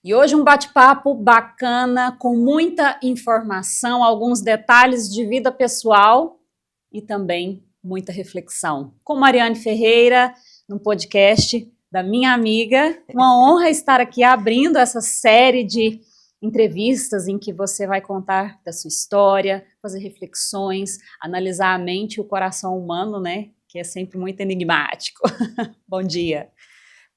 E hoje um bate-papo bacana, com muita informação, alguns detalhes de vida pessoal e também muita reflexão. Com Mariane Ferreira, no podcast da minha amiga. Uma honra estar aqui abrindo essa série de entrevistas em que você vai contar da sua história, fazer reflexões, analisar a mente e o coração humano, né? Que é sempre muito enigmático. Bom dia.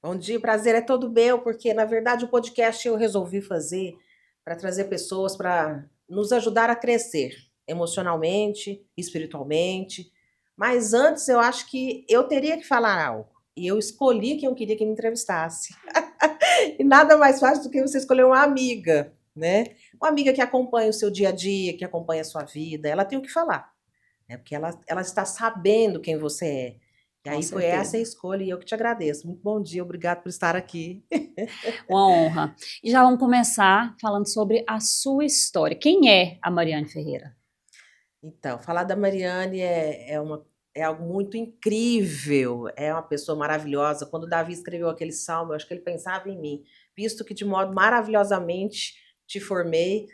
Bom dia, o prazer é todo meu, porque na verdade o podcast eu resolvi fazer para trazer pessoas para nos ajudar a crescer emocionalmente, espiritualmente. Mas antes eu acho que eu teria que falar algo. E eu escolhi quem eu queria que me entrevistasse. E nada mais fácil do que você escolher uma amiga, né? Uma amiga que acompanha o seu dia a dia, que acompanha a sua vida. Ela tem o que falar, né? Porque ela está sabendo quem você é. E Com aí foi essa a certeza. escolha e eu que te agradeço. Muito bom dia, obrigado por estar aqui. Uma honra. E já vamos começar falando sobre a sua história. Quem é a Mariane Ferreira? Então, falar da Mariane é algo muito incrível, é uma pessoa maravilhosa. Quando Davi escreveu aquele salmo, eu acho que ele pensava em mim, visto que de modo maravilhosamente te formei,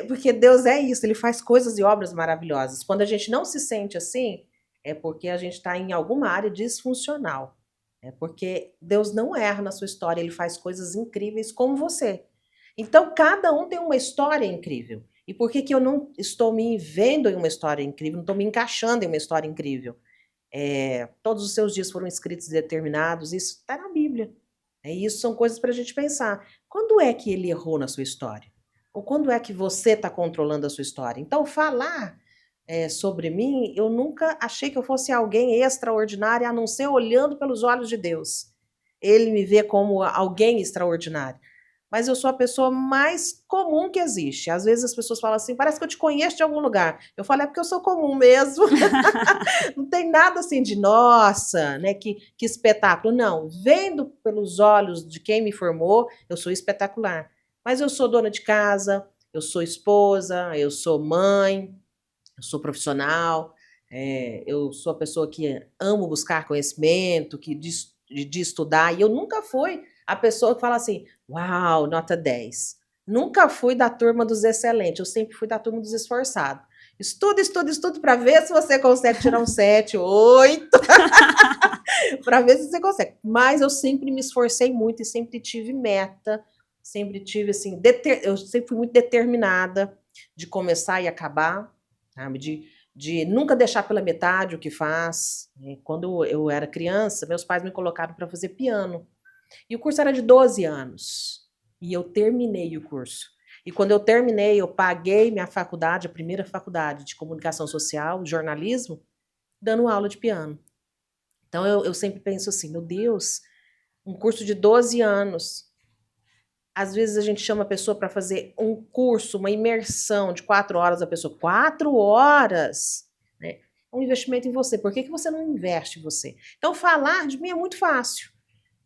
porque Deus é isso, ele faz coisas e obras maravilhosas. Quando a gente não se sente assim, é porque a gente está em alguma área disfuncional. É porque Deus não erra na sua história, ele faz coisas incríveis como você. Então, cada um tem uma história incrível. E por que eu não estou me vendo em uma história incrível, não estou me encaixando em uma história incrível? Todos os seus dias foram escritos e determinados, isso está na Bíblia. Isso são coisas para a gente pensar. Quando é que ele errou na sua história? Ou quando é que você está controlando a sua história? Então, falar sobre mim, eu nunca achei que eu fosse alguém extraordinário, a não ser olhando pelos olhos de Deus. Ele me vê como alguém extraordinário. Mas eu sou a pessoa mais comum que existe. Às vezes as pessoas falam assim, parece que eu te conheço de algum lugar. Eu falo, é porque eu sou comum mesmo. Não tem nada assim de, nossa, né, que espetáculo. Não, vendo pelos olhos de quem me formou, eu sou espetacular. Mas eu sou dona de casa, eu sou esposa, eu sou mãe, eu sou profissional, eu sou a pessoa que amo buscar conhecimento, de estudar, e eu nunca fui a pessoa que fala assim, uau, nota 10. Nunca fui da turma dos excelentes, eu sempre fui da turma dos esforçados. Estuda, estuda, estuda para ver se você consegue tirar um 7, 8, para ver se você consegue. Mas eu sempre me esforcei muito e sempre tive meta, sempre tive assim, eu sempre fui muito determinada de começar e acabar, sabe? De nunca deixar pela metade o que faz. Quando eu era criança, meus pais me colocaram para fazer piano. E o curso era de 12 anos. E eu terminei o curso. E quando eu terminei, eu paguei minha faculdade, a primeira faculdade de comunicação social, jornalismo, dando aula de piano. Então eu sempre penso assim, meu Deus, um curso de 12 anos. Às vezes a gente chama a pessoa para fazer um curso, uma imersão de 4 horas, a pessoa, 4 horas? Né? É um investimento em você. Por que você não investe em você? Então, falar de mim é muito fácil,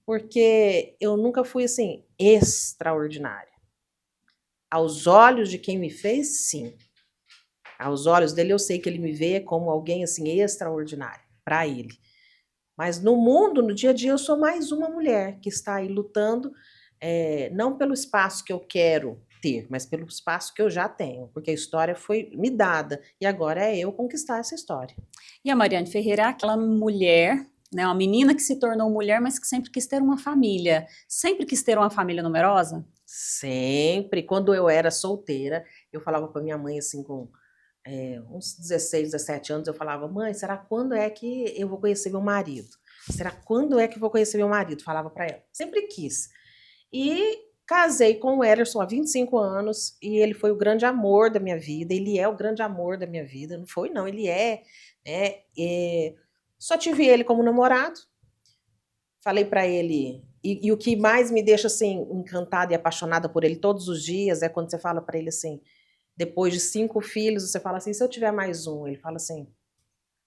porque eu nunca fui, assim, extraordinária. Aos olhos de quem me fez, sim. Aos olhos dele, eu sei que ele me vê como alguém, assim, extraordinário, para ele. Mas no mundo, no dia a dia, eu sou mais uma mulher que está aí lutando, não pelo espaço que eu quero ter, mas pelo espaço que eu já tenho, porque a história foi me dada e agora é eu conquistar essa história. E a Mariane Ferreira é aquela mulher, né, uma menina que se tornou mulher, mas que sempre quis ter uma família. Sempre quis ter uma família numerosa? Sempre. Quando eu era solteira, eu falava para minha mãe assim com uns 16, 17 anos, eu falava, mãe, será quando é que eu vou conhecer meu marido? Será quando é que eu vou conhecer meu marido? Falava para ela. Sempre quis. E casei com o Ederson há 25 anos e ele foi o grande amor da minha vida. Ele é o grande amor da minha vida. Não foi, não. Ele é. Só tive ele como namorado. Falei para ele. E o que mais me deixa assim encantada e apaixonada por ele todos os dias é quando você fala para ele assim, depois de 5 filhos, você fala assim, se eu tiver mais um, ele fala assim,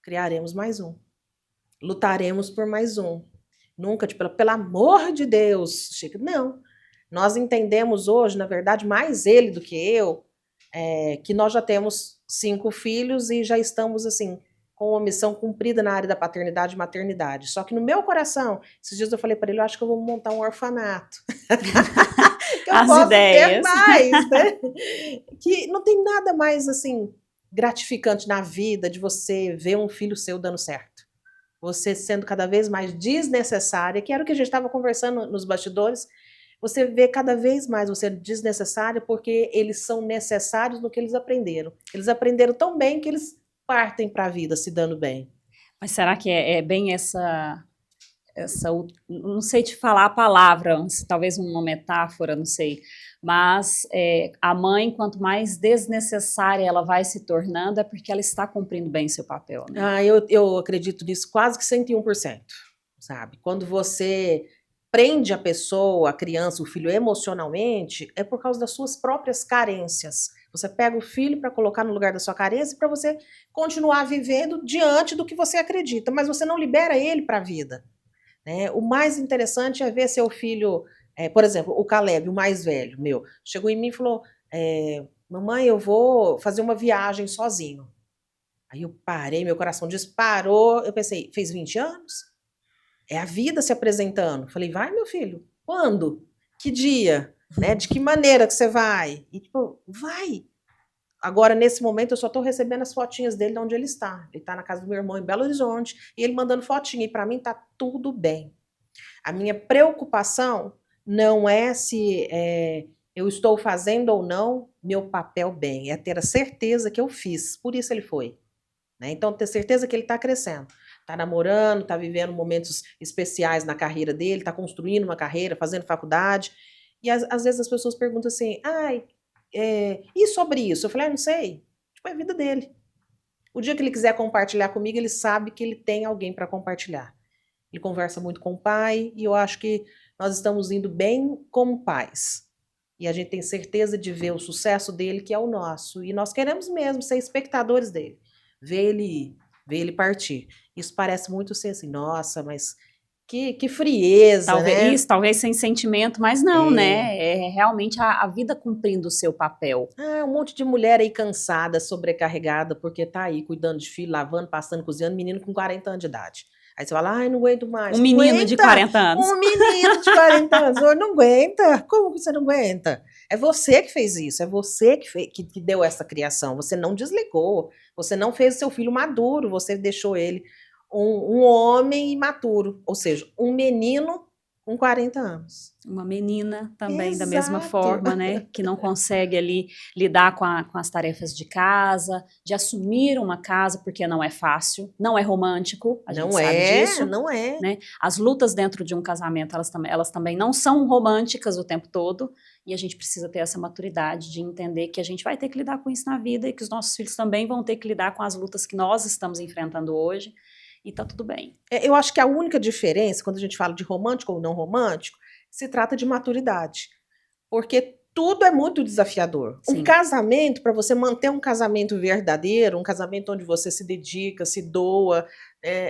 criaremos mais um, lutaremos por mais um. Nunca, tipo, pelo amor de Deus, Chico, não. Nós entendemos hoje, na verdade, mais ele do que eu, que nós já temos 5 filhos e já estamos, assim, com uma missão cumprida na área da paternidade e maternidade. Só que no meu coração, esses dias eu falei para ele, eu acho que eu vou montar um orfanato. que eu As posso ter ideias. mais, né? Que não tem nada mais, assim, gratificante na vida de você ver um filho seu dando certo. Você sendo cada vez mais desnecessária, que era o que a gente estava conversando nos bastidores, você vê cada vez mais você desnecessária porque eles são necessários no que eles aprenderam. Eles aprenderam tão bem que eles partem para a vida se dando bem. Mas será que é bem não sei te falar a palavra, talvez uma metáfora, não sei, mas a mãe, quanto mais desnecessária ela vai se tornando, é porque ela está cumprindo bem seu papel, né? Ah, eu acredito nisso quase que 101%, sabe? Quando você prende a pessoa, a criança, o filho emocionalmente, é por causa das suas próprias carências. Você pega o filho para colocar no lugar da sua carência para você continuar vivendo diante do que você acredita, mas você não libera ele para a vida. Né? O mais interessante é ver seu filho, por exemplo, o Caleb, o mais velho, meu, chegou em mim e falou, mamãe, eu vou fazer uma viagem sozinho. Aí eu parei, meu coração disparou, eu pensei, fez 20 anos? É a vida se apresentando. Falei, vai, meu filho, quando? Que dia? Né? De que maneira que você vai? E tipo, vai. Agora, nesse momento, eu só estou recebendo as fotinhas dele de onde ele está. Ele está na casa do meu irmão em Belo Horizonte e ele mandando fotinha. E para mim está tudo bem. A minha preocupação não é se eu estou fazendo ou não meu papel bem. É ter a certeza que eu fiz. Por isso ele foi. Né? Então, ter certeza que ele está crescendo. Está namorando, está vivendo momentos especiais na carreira dele, está construindo uma carreira, fazendo faculdade. E às vezes as pessoas perguntam assim, e sobre isso? Eu falei, não sei. Tipo, é a vida dele. O dia que ele quiser compartilhar comigo, ele sabe que ele tem alguém para compartilhar. Ele conversa muito com o pai e eu acho que nós estamos indo bem como pais. E a gente tem certeza de ver o sucesso dele, que é o nosso. E nós queremos mesmo ser espectadores dele. Ver ele partir. Isso parece muito ser assim, nossa, mas que frieza, né? Isso, talvez sem sentimento, mas não, né? É realmente a vida cumprindo o seu papel. Um monte de mulher aí cansada, sobrecarregada, porque tá aí cuidando de filho, lavando, passando, cozinhando, menino com 40 anos de idade. Aí você fala, não aguento mais. Um menino de 40 anos. Um menino de 40 anos. Não aguenta. Como que você não aguenta? É você que fez isso. É você que deu essa criação. Você não desligou. Você não fez o seu filho maduro. Você deixou ele um homem imaturo. Ou seja, um menino com 40 anos. Uma menina também, Exato. Da mesma forma, né? Que não consegue ali lidar com as tarefas de casa, de assumir uma casa, porque não é fácil, não é romântico, a gente sabe disso. Não é. Né? As lutas dentro de um casamento, elas também não são românticas o tempo todo, e a gente precisa ter essa maturidade de entender que a gente vai ter que lidar com isso na vida e que os nossos filhos também vão ter que lidar com as lutas que nós estamos enfrentando hoje, e tá tudo bem. Eu acho que a única diferença, quando a gente fala de romântico ou não romântico, se trata de maturidade. Porque tudo é muito desafiador. Sim. Um casamento, para você manter um casamento verdadeiro, um casamento onde você se dedica, se doa,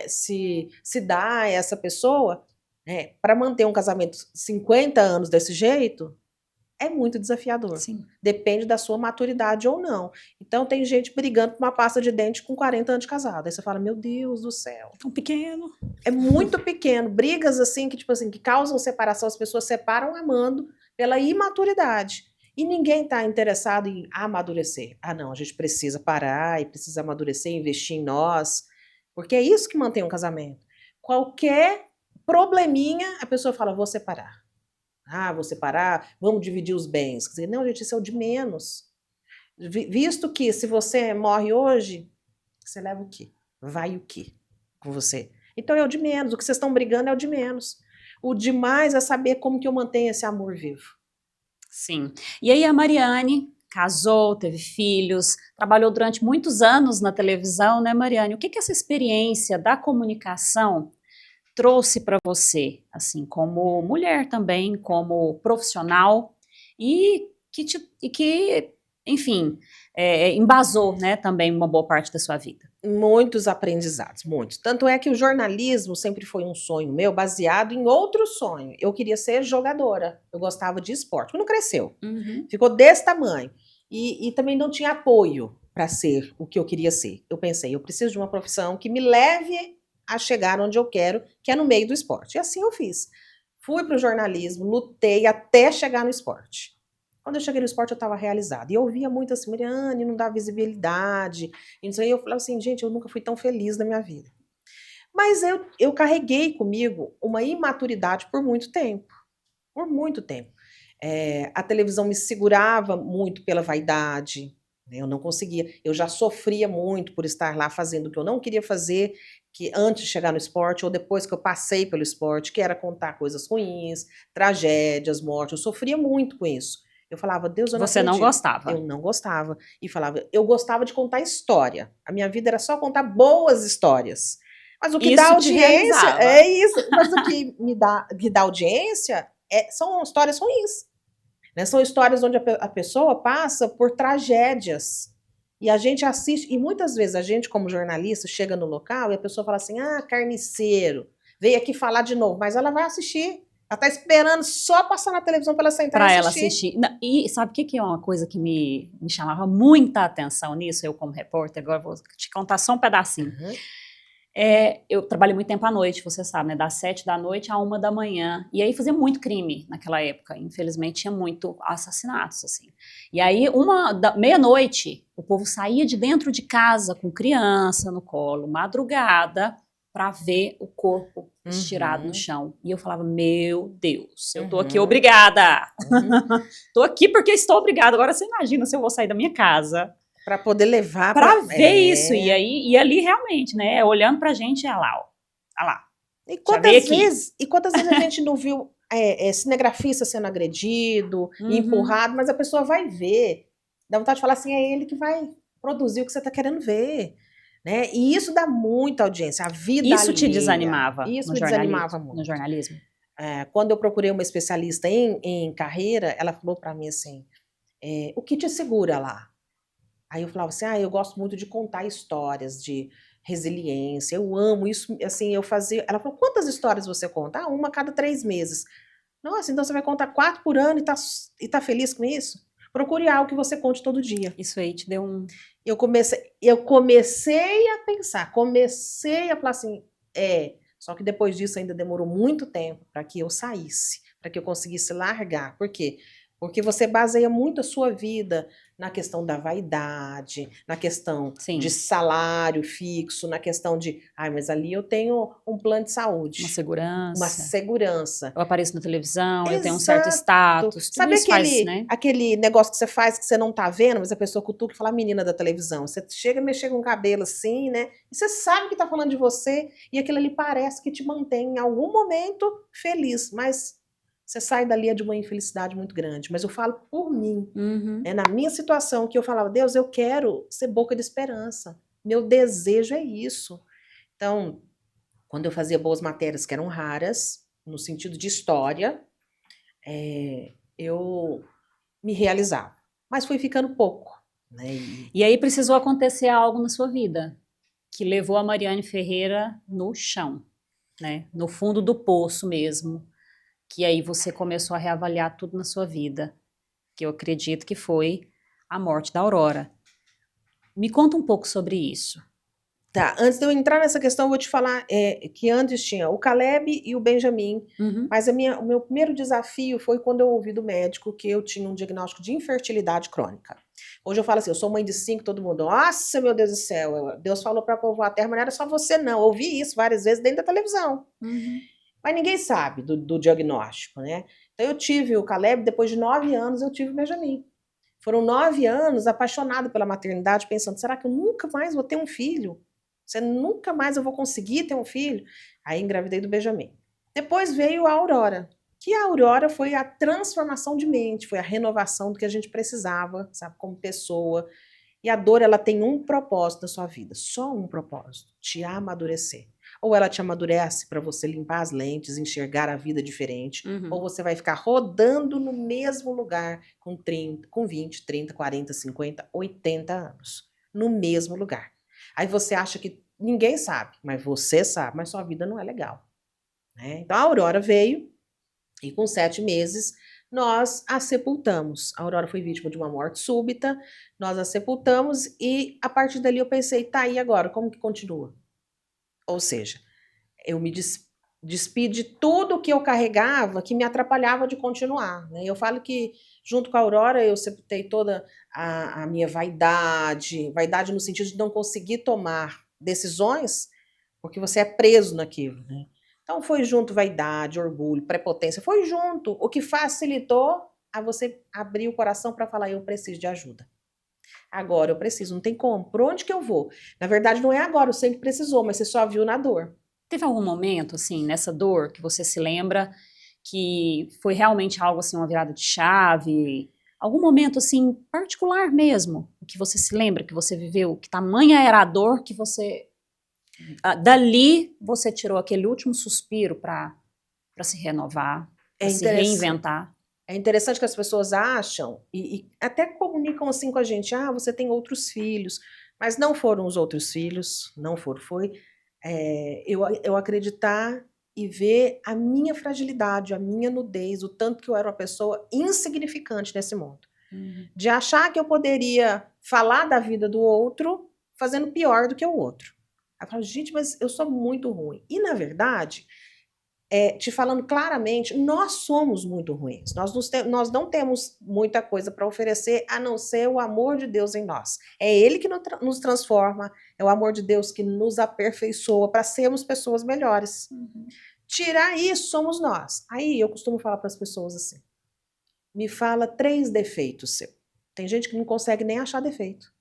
se dá a essa pessoa, para manter um casamento 50 anos desse jeito, é muito desafiador. Sim. Depende da sua maturidade ou não. Então, tem gente brigando por uma pasta de dente com 40 anos de casado. Aí você fala, meu Deus do céu. Tão pequeno. É muito pequeno. Brigas assim que causam separação. As pessoas separam amando pela imaturidade. E ninguém está interessado em amadurecer. Não, a gente precisa parar e precisa amadurecer, investir em nós. Porque é isso que mantém um casamento. Qualquer probleminha, a pessoa fala, vou separar. Vou separar, vamos dividir os bens. Quer dizer, não, gente, isso é o de menos. Visto que se você morre hoje, você leva o quê? Vai o quê com você? Então é o de menos. O que vocês estão brigando é o de menos. O demais é saber como que eu mantenho esse amor vivo. Sim. E aí a Mariane casou, teve filhos, trabalhou durante muitos anos na televisão, né, Mariane? O que essa experiência da comunicação trouxe para você, assim, como mulher também, como profissional, e que enfim, embasou, né, também uma boa parte da sua vida? Muitos aprendizados, muitos. Tanto é que o jornalismo sempre foi um sonho meu, baseado em outro sonho. Eu queria ser jogadora, eu gostava de esporte, mas não cresceu. Ficou desse tamanho. E também não tinha apoio para ser o que eu queria ser. Eu pensei, eu preciso de uma profissão que me leve a chegar onde eu quero, que é no meio do esporte. E assim eu fiz. fui para o jornalismo, lutei até chegar no esporte. Quando eu cheguei no esporte, eu estava realizada. E eu ouvia muito assim, Mariane, não dá visibilidade. E isso aí eu falava assim, gente, eu nunca fui tão feliz na minha vida. Mas eu carreguei comigo uma imaturidade por muito tempo. Por muito tempo. A televisão me segurava muito pela vaidade. Eu não conseguia. Eu já sofria muito por estar lá fazendo o que eu não queria fazer, que antes de chegar no esporte, ou depois que eu passei pelo esporte, que era contar coisas ruins, tragédias, mortes. Eu sofria muito com isso. Eu falava, Deus, eu não Você não acredito. gostava. Eu não gostava. E falava, eu gostava de contar história. A minha vida era só contar boas histórias. Mas o que Isso dá te audiência realizava. é isso. Mas o que me dá audiência são histórias ruins. Né? São histórias onde a pessoa passa por tragédias. E a gente assiste, e muitas vezes a gente, como jornalista, chega no local e a pessoa fala assim: ah, carniceiro, veio aqui falar de novo, mas ela vai assistir. Ela está esperando só passar na televisão para ela sentar Para e ela assistir. assistir. E sabe o que é uma coisa que me chamava muita atenção nisso, eu como repórter, agora vou te contar só um pedacinho. Uhum. Eu trabalhei muito tempo à noite, você sabe, né? Das 7 da noite à 1 da manhã. E aí fazia muito crime naquela época. Infelizmente tinha muito assassinatos, assim. E aí, meia-noite, o povo saía de dentro de casa com criança no colo, madrugada, para ver o corpo estirado no chão. E eu falava, meu Deus, eu tô aqui obrigada. Tô aqui porque estou obrigada. Agora você imagina se eu vou sair da minha casa para poder levar para ver isso. E ali realmente, né, olhando pra gente, olha lá, ó. Olha lá. E quantas vezes a gente não viu cinegrafista sendo agredido, empurrado, mas a pessoa vai ver. Dá vontade de falar assim, é ele que vai produzir o que você está querendo ver. Né? E isso dá muita audiência. A vida Isso alheia. te desanimava? Isso me desanimava muito. No jornalismo? Quando eu procurei uma especialista em carreira, ela falou para mim assim, o que te segura lá? Aí eu falava assim, eu gosto muito de contar histórias de resiliência, eu amo isso, assim, eu fazia... Ela falou, quantas histórias você conta? Uma a cada 3 meses. Nossa, então você vai contar 4 por ano e tá feliz com isso? Procure algo que você conte todo dia. Isso aí te deu um... Eu comecei a pensar, comecei a falar assim, só que depois disso ainda demorou muito tempo para que eu saísse, para que eu conseguisse largar. Por quê? Porque você baseia muito a sua vida na questão da vaidade, na questão de salário fixo, na questão de, mas ali eu tenho um plano de saúde. Uma segurança. Uma segurança. Eu apareço na televisão, Exato. Eu tenho um certo status. Sabe aquele negócio que você faz que você não tá vendo, mas a pessoa cutuca e fala, a menina da televisão. Você chega a mexer com o cabelo assim, né? E você sabe que tá falando de você, e aquilo ali parece que te mantém em algum momento feliz, mas... Você sai dali de uma infelicidade muito grande. Mas eu falo por mim. Na minha situação, que eu falava, Deus, eu quero ser boca de esperança. Meu desejo é isso. Então, quando eu fazia boas matérias que eram raras, no sentido de história, eu me realizava. Mas foi ficando pouco. Né? E aí precisou acontecer algo na sua vida que levou a Mariane Ferreira no chão, né? No fundo do poço mesmo. Que aí você começou a reavaliar tudo na sua vida, que eu acredito que foi a morte da Aurora. Me conta um pouco sobre isso. Tá, antes de eu entrar nessa questão, eu vou te falar que antes tinha o Caleb e o Benjamin, mas o meu primeiro desafio foi quando eu ouvi do médico que eu tinha um diagnóstico de infertilidade crônica. Hoje eu falo assim, eu sou mãe de 5, todo mundo, nossa, meu Deus do céu, Deus falou para povoar a terra, mas não era só você não, eu ouvi isso várias vezes dentro da televisão. Mas ninguém sabe do diagnóstico, né? Então eu tive o Caleb, depois de 9 anos eu tive o Benjamin. Foram 9 anos apaixonada pela maternidade, pensando, será que eu nunca mais vou ter um filho? Nunca mais eu vou conseguir ter um filho? Aí engravidei do Benjamin. Depois veio a Aurora, que a Aurora foi a transformação de mente, foi a renovação do que a gente precisava, sabe, como pessoa. E a dor, ela tem um propósito na sua vida, só um propósito, te amadurecer. Ou ela te amadurece para você limpar as lentes, enxergar a vida diferente, ou você vai ficar rodando no mesmo lugar com 20, 30, 40, 50, 80 anos. No mesmo lugar. Aí você acha que ninguém sabe, mas você sabe, mas sua vida não é legal. Né? Então a Aurora veio e com 7 meses nós a sepultamos. A Aurora foi vítima de uma morte súbita, nós a sepultamos e a partir dali eu pensei, tá, e agora? Como que continua? Ou seja, eu me Despir de tudo que eu carregava que me atrapalhava de continuar, né? Eu falo que, junto com a Aurora, eu sepultei toda a minha vaidade no sentido de não conseguir tomar decisões, porque você é preso naquilo, né? Então foi junto vaidade, orgulho, prepotência, foi junto o que facilitou a você abrir o coração para falar, eu preciso de ajuda. Agora eu preciso, não tem como. Por onde que eu vou? Na verdade, não é agora, você sempre precisou, mas você só viu na dor. Teve algum momento, assim, nessa dor, que você se lembra que foi realmente algo, assim, uma virada de chave? Algum momento, assim, particular mesmo, que você se lembra, que você viveu, que tamanha era a dor que você... dali, você tirou aquele último suspiro para se renovar, para se reinventar? É interessante que as pessoas acham, e até comunicam assim com a gente, você tem outros filhos, mas não foram os outros filhos, não foram, foi eu acreditar e ver a minha fragilidade, a minha nudez, o tanto que eu era uma pessoa insignificante nesse mundo. De achar que eu poderia falar da vida do outro fazendo pior do que o outro. Eu falo, gente, mas eu sou muito ruim. E, na verdade, te falando claramente, nós somos muito ruins. Nós não temos muita coisa para oferecer, a não ser o amor de Deus em nós. É Ele que nos transforma, é o amor de Deus que nos aperfeiçoa para sermos pessoas melhores. Tirar isso somos nós. Aí eu costumo falar para as pessoas assim, me fala 3 defeitos seu. Tem gente que não consegue nem achar defeito.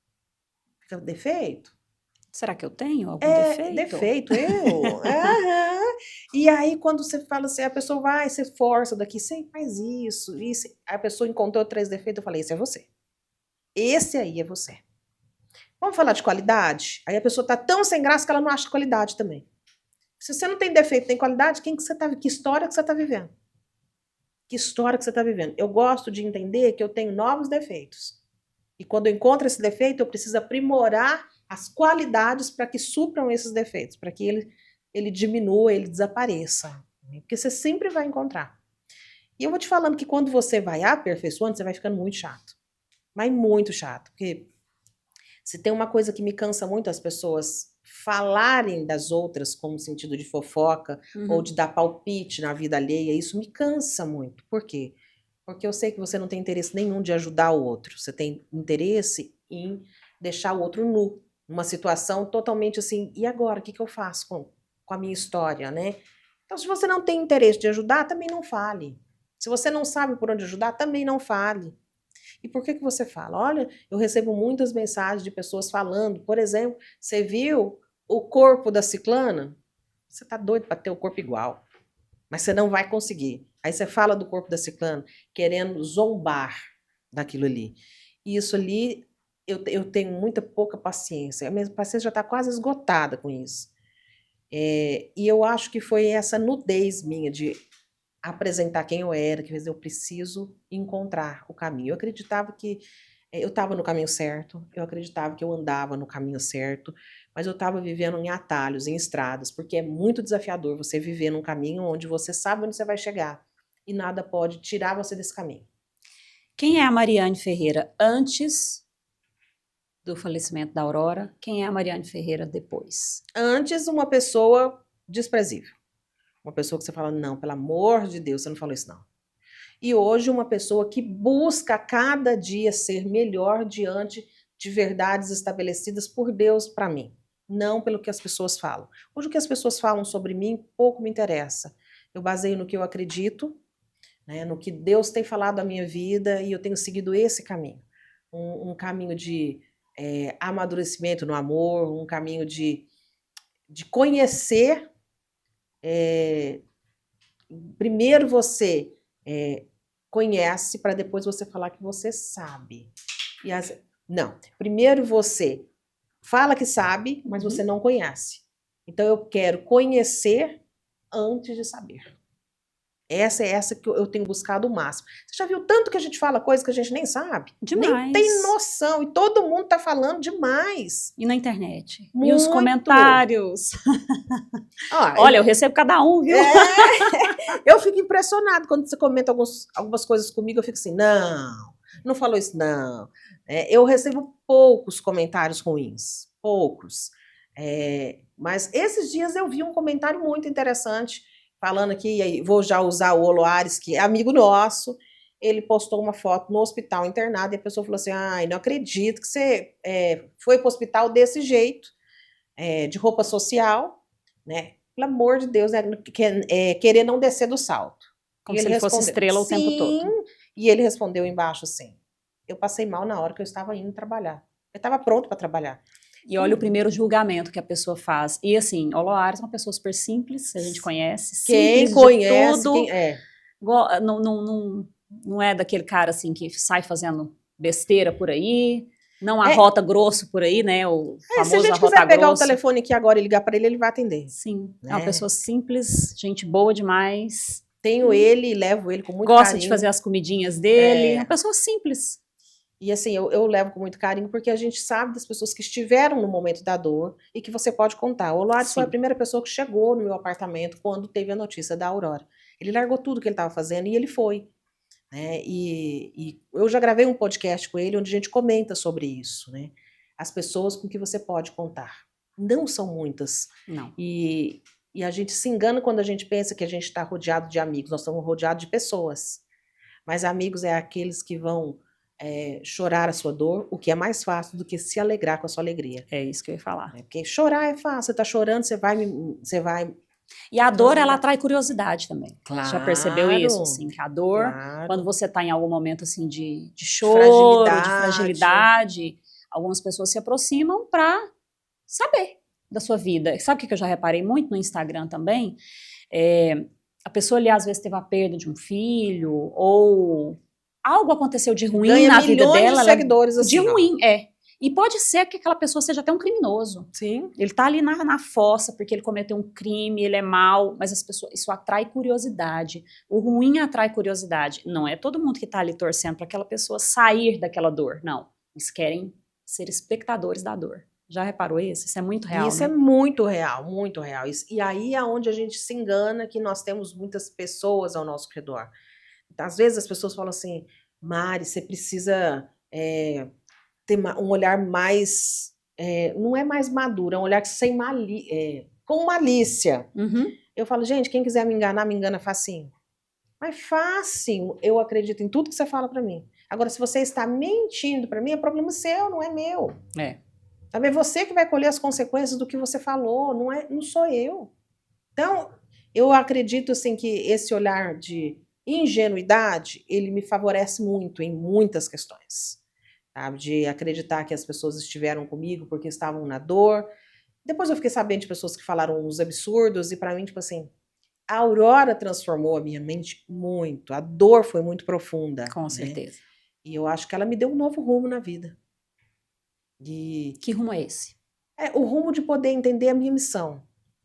Fica, defeito? Será que eu tenho algum defeito? Defeito, eu? E aí, quando você fala assim, a pessoa vai, você força daqui, você faz isso. A pessoa encontrou 3 defeitos, eu falei, esse é você. Esse aí é você. Vamos falar de qualidade? Aí a pessoa tá tão sem graça que ela não acha qualidade também. Se você não tem defeito, tem qualidade, que história que você tá vivendo? Que história que você tá vivendo? Eu gosto de entender que eu tenho novos defeitos. E quando eu encontro esse defeito, eu preciso aprimorar as qualidades para que supram esses defeitos, para que ele diminua, ele desapareça. Porque você sempre vai encontrar. E eu vou te falando que quando você vai aperfeiçoando, você vai ficando muito chato. Mas muito chato. Porque se tem uma coisa que me cansa muito as pessoas falarem das outras como sentido de fofoca ou de dar palpite na vida alheia, isso me cansa muito. Por quê? Porque eu sei que você não tem interesse nenhum de ajudar o outro. Você tem interesse em deixar o outro nu. Numa situação totalmente assim, e agora? O que eu faço com a minha história, né? Então, se você não tem interesse de ajudar, também não fale. Se você não sabe por onde ajudar, também não fale. E por que você fala? Olha, eu recebo muitas mensagens de pessoas falando, por exemplo, você viu o corpo da ciclana? Você tá doido para ter o corpo igual, mas você não vai conseguir. Aí você fala do corpo da ciclana, querendo zombar daquilo ali. E isso ali, eu tenho muita pouca paciência. A minha paciência já está quase esgotada com isso. E eu acho que foi essa nudez minha de apresentar quem eu era, que às vezes eu preciso encontrar o caminho. Eu acreditava que eu estava no caminho certo, eu acreditava que eu andava no caminho certo, mas eu estava vivendo em atalhos, em estradas, porque é muito desafiador você viver num caminho onde você sabe onde você vai chegar e nada pode tirar você desse caminho. Quem é a Mariane Ferreira antes do falecimento da Aurora? Quem é a Mariane Ferreira depois? Antes, uma pessoa desprezível. Uma pessoa que você fala, não, pelo amor de Deus, você não falou isso não. E hoje uma pessoa que busca cada dia ser melhor diante de verdades estabelecidas por Deus para mim, não pelo que as pessoas falam. Hoje o que as pessoas falam sobre mim pouco me interessa. Eu baseio no que eu acredito, né, no que Deus tem falado da minha vida e eu tenho seguido esse caminho. Um caminho de amadurecimento no amor, um caminho de conhecer. Primeiro você conhece para depois você falar que você sabe. Não, primeiro você fala que sabe, mas você não conhece. Então eu quero conhecer antes de saber. Essa que eu tenho buscado o máximo. Você já viu tanto que a gente fala coisas que a gente nem sabe? Demais. Nem tem noção. E todo mundo tá falando demais. E na internet? Muito. E os comentários? Olha, eu recebo cada um, viu? Eu fico impressionado quando você comenta algumas coisas comigo. Eu fico assim, não falou isso, não. Eu recebo poucos comentários ruins. Poucos. Mas esses dias eu vi um comentário muito interessante falando aqui, e aí vou já usar o Oloares, que é amigo nosso, ele postou uma foto no hospital internado e a pessoa falou assim, ai, não acredito que você foi para o hospital desse jeito, de roupa social, né? Pelo amor de Deus, querer não descer do salto. Como E se ele ele fosse respondeu, estrela o tempo todo. sim, e ele respondeu embaixo assim, eu passei mal na hora que eu estava indo trabalhar. Eu estava pronto para trabalhar. E olha o primeiro julgamento que a pessoa faz. E assim, Oloares é uma pessoa super simples, a gente conhece. Quem Simples conhece, de tudo. quem Não é daquele cara assim que sai fazendo besteira por aí, não É, arrota grosso por aí, né? O se a famoso gente quiser arrota pegar o grosso. telefone aqui agora e ligar para ele vai atender. Sim, é uma Né? pessoa simples, gente boa demais. Tenho ele e levo ele com muito Gosta carinho. de fazer as comidinhas dele, uma pessoa simples. E assim, eu levo com muito carinho porque a gente sabe das pessoas que estiveram no momento da dor e que você pode contar. O Oloares foi a primeira pessoa que chegou no meu apartamento quando teve a notícia da Aurora. Ele largou tudo que ele estava fazendo e ele foi. Né? E eu já gravei um podcast com ele onde a gente comenta sobre isso. Né? As pessoas com que você pode contar. Não são muitas. Não. E a gente se engana quando a gente pensa que a gente está rodeado de amigos. Nós estamos rodeados de pessoas. Mas amigos é aqueles que vão chorar a sua dor, o que é mais fácil do que se alegrar com a sua alegria. É isso que eu ia falar. Porque chorar é fácil, você está chorando, você vai... E a dor, ela atrai curiosidade também. Claro. Já percebeu isso? Assim, que a dor, quando você está em algum momento assim de choro, fragilidade. de fragilidade, algumas pessoas se aproximam para saber da sua vida. Sabe o que eu já reparei muito no Instagram também? A pessoa ali às vezes teve a perda de um filho, ou algo aconteceu de ruim ganha na vida dela. De seguidores assim. De ruim, E pode ser que aquela pessoa seja até um criminoso. Sim. Ele tá ali na fossa porque ele cometeu um crime, ele é mau, mas as pessoas, isso atrai curiosidade. O ruim atrai curiosidade. Não é todo mundo que tá ali torcendo para aquela pessoa sair daquela dor, não. Eles querem ser espectadores da dor. Já reparou isso? Isso é muito real, Isso né? é muito real, muito real. E aí é onde a gente se engana que nós temos muitas pessoas ao nosso redor. Às vezes as pessoas falam assim, Mari, você precisa ter um olhar mais, não é mais maduro, é um olhar sem com malícia. Uhum. Eu falo, gente, quem quiser me engana facinho. Mas fácil, eu acredito em tudo que você fala para mim. Agora, se você está mentindo para mim, é problema seu, não é meu. É você que vai colher as consequências do que você falou, não sou eu. Então, eu acredito assim que esse olhar de ingenuidade, ele me favorece muito em muitas questões. Sabe? De acreditar que as pessoas estiveram comigo porque estavam na dor. Depois eu fiquei sabendo de pessoas que falaram uns absurdos e para mim, tipo assim, a Aurora transformou a minha mente muito. A dor foi muito profunda. Com certeza. E eu acho que ela me deu um novo rumo na vida. Que rumo é esse? O rumo de poder entender a minha missão,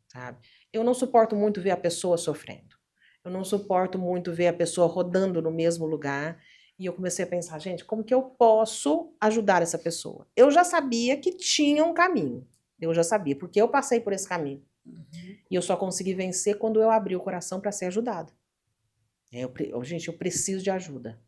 sabe? Eu não suporto muito ver a pessoa sofrendo. Eu não suporto muito ver a pessoa rodando no mesmo lugar. E eu comecei a pensar, gente, como que eu posso ajudar essa pessoa? Eu já sabia que tinha um caminho. Eu já sabia, porque eu passei por esse caminho. Uhum. E eu só consegui vencer quando eu abri o coração para ser ajudada. Gente, eu preciso de ajuda.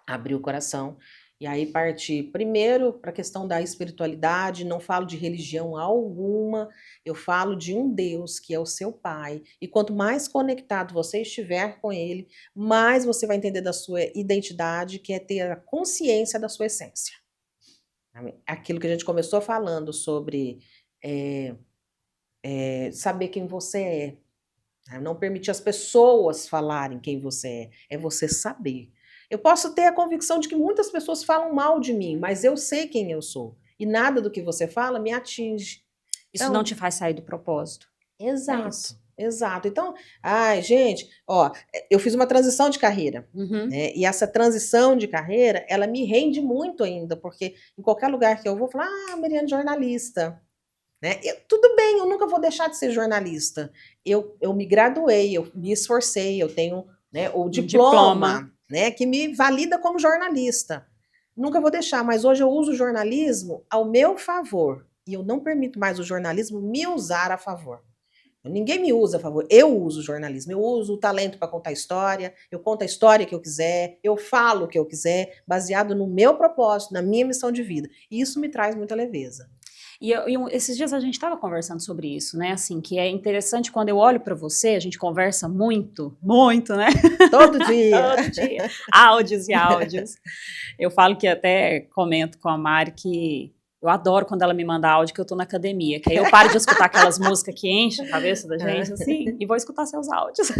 Abri o coração. E aí parti primeiro para a questão da espiritualidade, não falo de religião alguma, eu falo de um Deus que é o seu Pai. E quanto mais conectado você estiver com Ele, mais você vai entender da sua identidade, que é ter a consciência da sua essência. Aquilo que a gente começou falando sobre saber quem você é. Não permitir as pessoas falarem quem você é você saber. Eu posso ter a convicção de que muitas pessoas falam mal de mim, mas eu sei quem eu sou. E nada do que você fala me atinge. Isso então, não te faz sair do propósito. Exato, exato. Então, gente, eu fiz uma transição de carreira. Uhum. Né? E essa transição de carreira, ela me rende muito ainda, porque em qualquer lugar que eu vou falar, Mariana, jornalista. Né? Tudo bem, eu nunca vou deixar de ser jornalista. Eu me graduei, eu me esforcei, eu tenho o diploma. Né, que me valida como jornalista. Nunca vou deixar, mas hoje eu uso o jornalismo ao meu favor. E eu não permito mais o jornalismo me usar a favor. Ninguém me usa a favor, eu uso o jornalismo. Eu uso o talento para contar história, eu conto a história que eu quiser, eu falo o que eu quiser, baseado no meu propósito, na minha missão de vida. E isso me traz muita leveza. E esses dias a gente estava conversando sobre isso, né? Assim, que é interessante quando eu olho para você, a gente conversa muito, muito, né? Todo dia. Todo dia. Áudios e áudios. Eu falo que até comento com a Mari que eu adoro quando ela me manda áudio que eu tô na academia, que aí eu paro de escutar aquelas músicas que enchem a cabeça da gente, assim, e vou escutar seus áudios.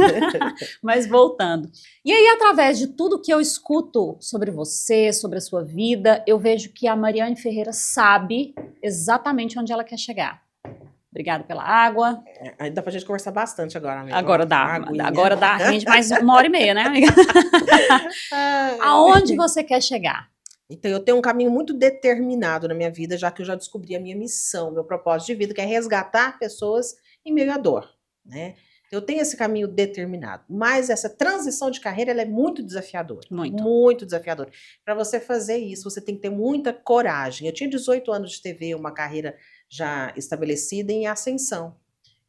Mas voltando. E aí, através de tudo que eu escuto sobre você, sobre a sua vida, eu vejo que a Mariane Ferreira sabe exatamente onde ela quer chegar. Obrigada pela água. Aí dá pra gente conversar bastante agora, amiga. Agora dá, rende mais 1h30, né, amiga? Ai. Aonde você quer chegar? Então, eu tenho um caminho muito determinado na minha vida, já que eu já descobri a minha missão, meu propósito de vida, que é resgatar pessoas em meio à dor, né? Eu tenho esse caminho determinado, mas essa transição de carreira, ela é muito desafiadora. Muito desafiadora. Para você fazer isso, você tem que ter muita coragem. Eu tinha 18 anos de TV, uma carreira já estabelecida em ascensão.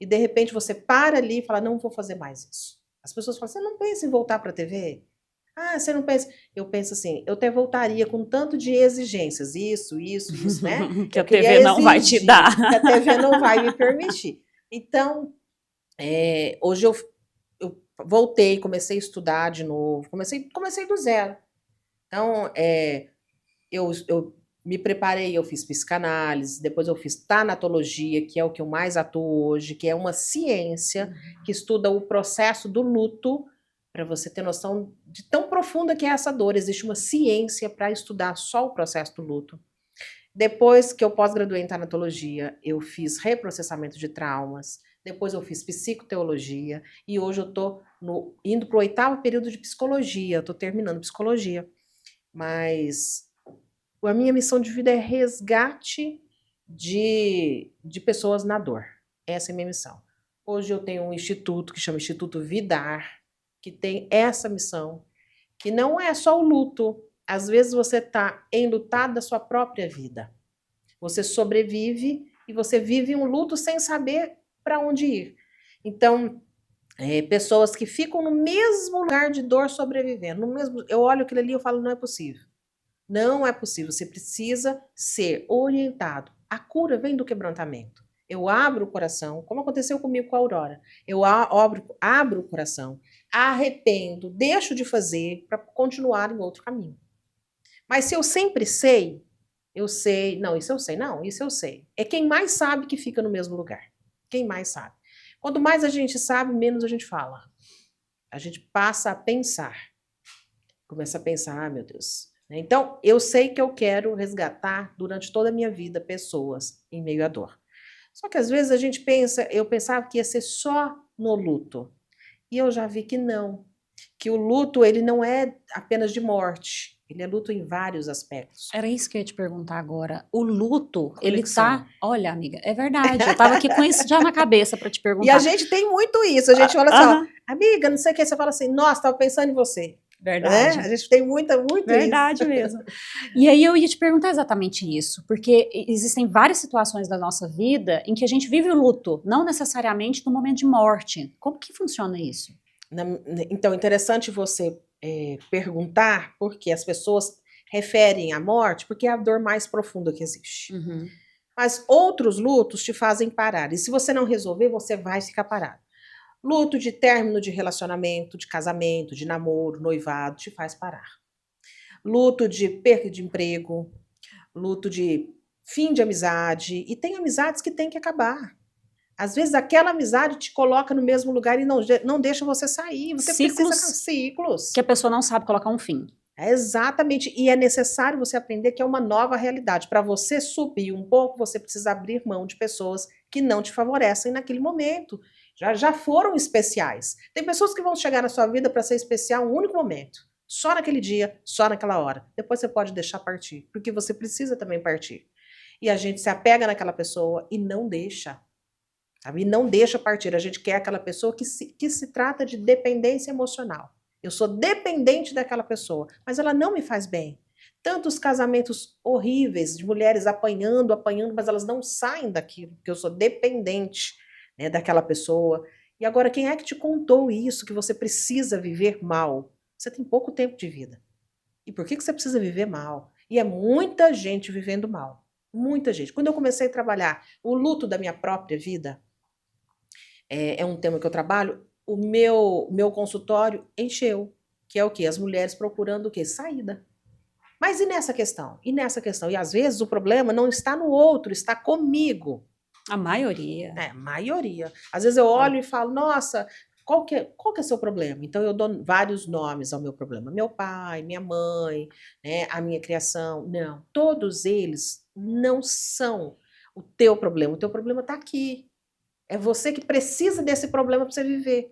E, de repente, você para ali e fala, não vou fazer mais isso. As pessoas falam, você não pensa em voltar para a TV? Ah, você não pensa... Eu penso assim, eu até voltaria com tanto de exigências, isso, né? Que a TV não vai te dar. Que a TV não vai me permitir. Então, hoje eu voltei, comecei a estudar de novo, comecei do zero. Então, eu me preparei, eu fiz psicanálise, depois eu fiz tanatologia, que é o que eu mais atuo hoje, que é uma ciência que estuda o processo do luto, para você ter noção de tão profunda que é essa dor. Existe uma ciência para estudar só o processo do luto. Depois que eu pós-graduei em tanatologia, eu fiz reprocessamento de traumas, depois eu fiz psicoteologia, e hoje eu estou indo para o 8º período de psicologia, estou terminando psicologia. Mas a minha missão de vida é resgate de pessoas na dor. Essa é a minha missão. Hoje eu tenho um instituto que chama Instituto Vidar, que tem essa missão, que não é só o luto. Às vezes você está enlutado da sua própria vida. Você sobrevive e você vive um luto sem saber para onde ir. Então, pessoas que ficam no mesmo lugar de dor sobrevivendo, eu olho aquilo ali e falo, não é possível. Não é possível, você precisa ser orientado. A cura vem do quebrantamento. Eu abro o coração, como aconteceu comigo com a Aurora. Eu abro o coração, arrependo, deixo de fazer para continuar em outro caminho. Mas se eu sempre sei, não, isso eu sei, não, isso eu sei. É quem mais sabe que fica no mesmo lugar. Quem mais sabe. Quanto mais a gente sabe, menos a gente fala. A gente passa a pensar. Começa a pensar, meu Deus. Então, eu sei que eu quero resgatar durante toda a minha vida pessoas em meio à dor. Só que às vezes a gente pensa, eu pensava que ia ser só no luto. E eu já vi que não. Que o luto, ele não é apenas de morte. Ele é luto em vários aspectos. Era isso que eu ia te perguntar agora. O luto, ele tá... Olha, amiga, é verdade. Eu tava aqui com isso já na cabeça para te perguntar. E a gente tem muito isso. A gente fala assim, ó, amiga, não sei o que. Você fala assim, nossa, tava pensando em você. Verdade. A gente tem muito verdade isso. Mesmo. E aí eu ia te perguntar exatamente isso, porque existem várias situações da nossa vida em que a gente vive o luto, não necessariamente no momento de morte. Como que funciona isso? Então, interessante você perguntar, porque as pessoas referem à morte, porque é a dor mais profunda que existe. Uhum. Mas outros lutos te fazem parar, e se você não resolver, você vai ficar parado. Luto de término de relacionamento, de casamento, de namoro, noivado, te faz parar. Luto de perda de emprego, luto de fim de amizade, e tem amizades que tem que acabar. Às vezes aquela amizade te coloca no mesmo lugar e não deixa você sair. Você precisa ciclos. Que a pessoa não sabe colocar um fim. Exatamente, e é necessário você aprender que é uma nova realidade. Para você subir um pouco, você precisa abrir mão de pessoas que não te favorecem naquele momento. Já foram especiais. Tem pessoas que vão chegar na sua vida para ser especial um único momento. Só naquele dia, só naquela hora. Depois você pode deixar partir, porque você precisa também partir. E a gente se apega naquela pessoa e não deixa. Sabe? E não deixa partir. A gente quer aquela pessoa que se trata de dependência emocional. Eu sou dependente daquela pessoa, mas ela não me faz bem. Tantos casamentos horríveis, de mulheres apanhando, mas elas não saem daquilo, porque eu sou dependente, né, daquela pessoa. E agora, quem é que te contou isso, que você precisa viver mal? Você tem pouco tempo de vida. E por que você precisa viver mal? E é muita gente vivendo mal. Muita gente. Quando eu comecei a trabalhar o luto da minha própria vida, é um tema que eu trabalho, o meu consultório encheu, que é o quê? As mulheres procurando o quê? Saída. Mas e nessa questão? E nessa questão? E às vezes o problema não está no outro, está comigo. A maioria. Maioria. Às vezes eu olho e falo, nossa, qual que é o seu problema? Então eu dou vários nomes ao meu problema. Meu pai, minha mãe, né, a minha criação. Não, todos eles não são o teu problema. O teu problema está aqui. É você que precisa desse problema para você viver.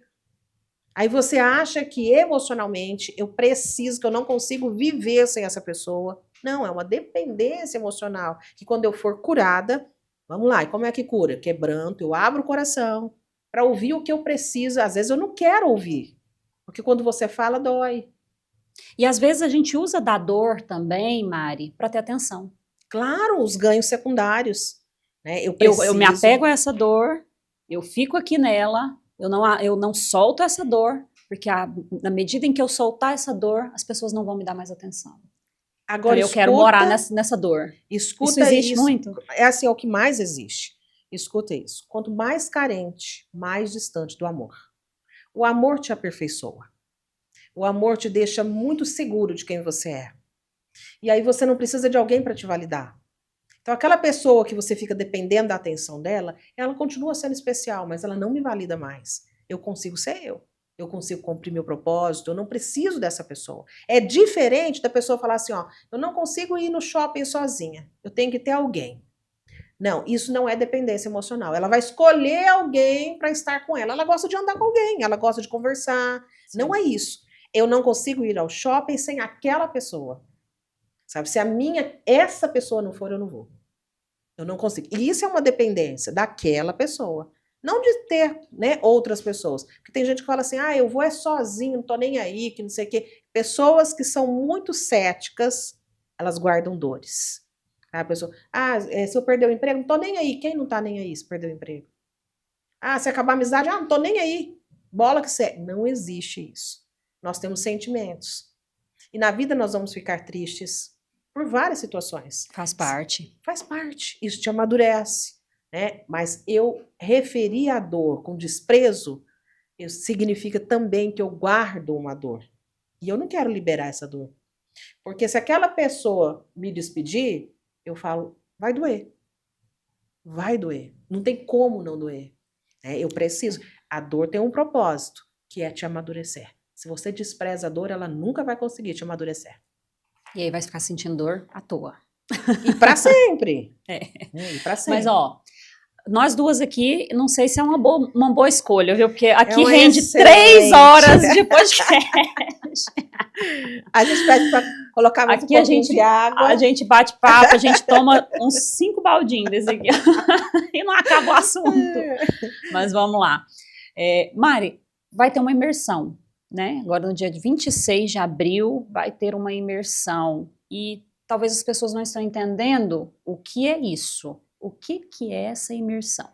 Aí você acha que emocionalmente eu preciso, que eu não consigo viver sem essa pessoa. Não, é uma dependência emocional. Que quando eu for curada, vamos lá, e como é que cura? Quebranto, eu abro o coração para ouvir o que eu preciso. Às vezes eu não quero ouvir, porque quando você fala, dói. E às vezes a gente usa da dor também, Mari, para ter atenção. Claro, os ganhos secundários. Né? Eu me apego a essa dor, eu fico aqui nela, eu não solto essa dor, porque na medida em que eu soltar essa dor, as pessoas não vão me dar mais atenção. Agora, então, eu quero morar nessa dor. Escuta isso existe muito? É assim, é o que mais existe. Escuta isso. Quanto mais carente, mais distante do amor. O amor te aperfeiçoa. O amor te deixa muito seguro de quem você é. E aí você não precisa de alguém para te validar. Então, aquela pessoa que você fica dependendo da atenção dela, ela continua sendo especial, mas ela não me valida mais. Eu consigo ser eu. Eu consigo cumprir meu propósito, eu não preciso dessa pessoa. É diferente da pessoa falar assim, ó, eu não consigo ir no shopping sozinha, eu tenho que ter alguém. Não, isso não é dependência emocional. Ela vai escolher alguém para estar com ela. Ela gosta de andar com alguém, ela gosta de conversar. Sim. Não é isso. Eu não consigo ir ao shopping sem aquela pessoa. Sabe, se essa pessoa não for, eu não vou. Eu não consigo. E isso é uma dependência daquela pessoa. Não de ter, né, outras pessoas. Porque tem gente que fala assim, eu vou sozinho, não tô nem aí, que não sei o quê. Pessoas que são muito céticas, elas guardam dores. A pessoa, se eu perder o emprego, não tô nem aí. Quem não tá nem aí se perder o emprego? Se acabar a amizade, não tô nem aí. Bola que você... Não existe isso. Nós temos sentimentos. E na vida nós vamos ficar tristes por várias situações. Faz parte. Faz parte. Isso te amadurece. Né? Mas eu referir a dor com desprezo, isso significa também que eu guardo uma dor. E eu não quero liberar essa dor. Porque se aquela pessoa me despedir, eu falo, vai doer. Vai doer. Não tem como não doer. Eu preciso. A dor tem um propósito, que é te amadurecer. Se você despreza a dor, ela nunca vai conseguir te amadurecer. E aí vai ficar sentindo dor à toa. E para sempre. E para sempre. Mas, ó, nós duas aqui, não sei se é uma boa escolha, viu? Porque aqui rende excelente. 3 horas de podcast. A gente pede para colocar mais aqui um pouquinho de água. A gente bate papo, a gente toma uns 5 baldinhos desse aqui. E não acaba o assunto. Mas vamos lá. Mari, vai ter uma imersão, né? Agora no dia 26 de abril vai ter uma imersão. E talvez as pessoas não estão entendendo o que é isso. O que é essa imersão?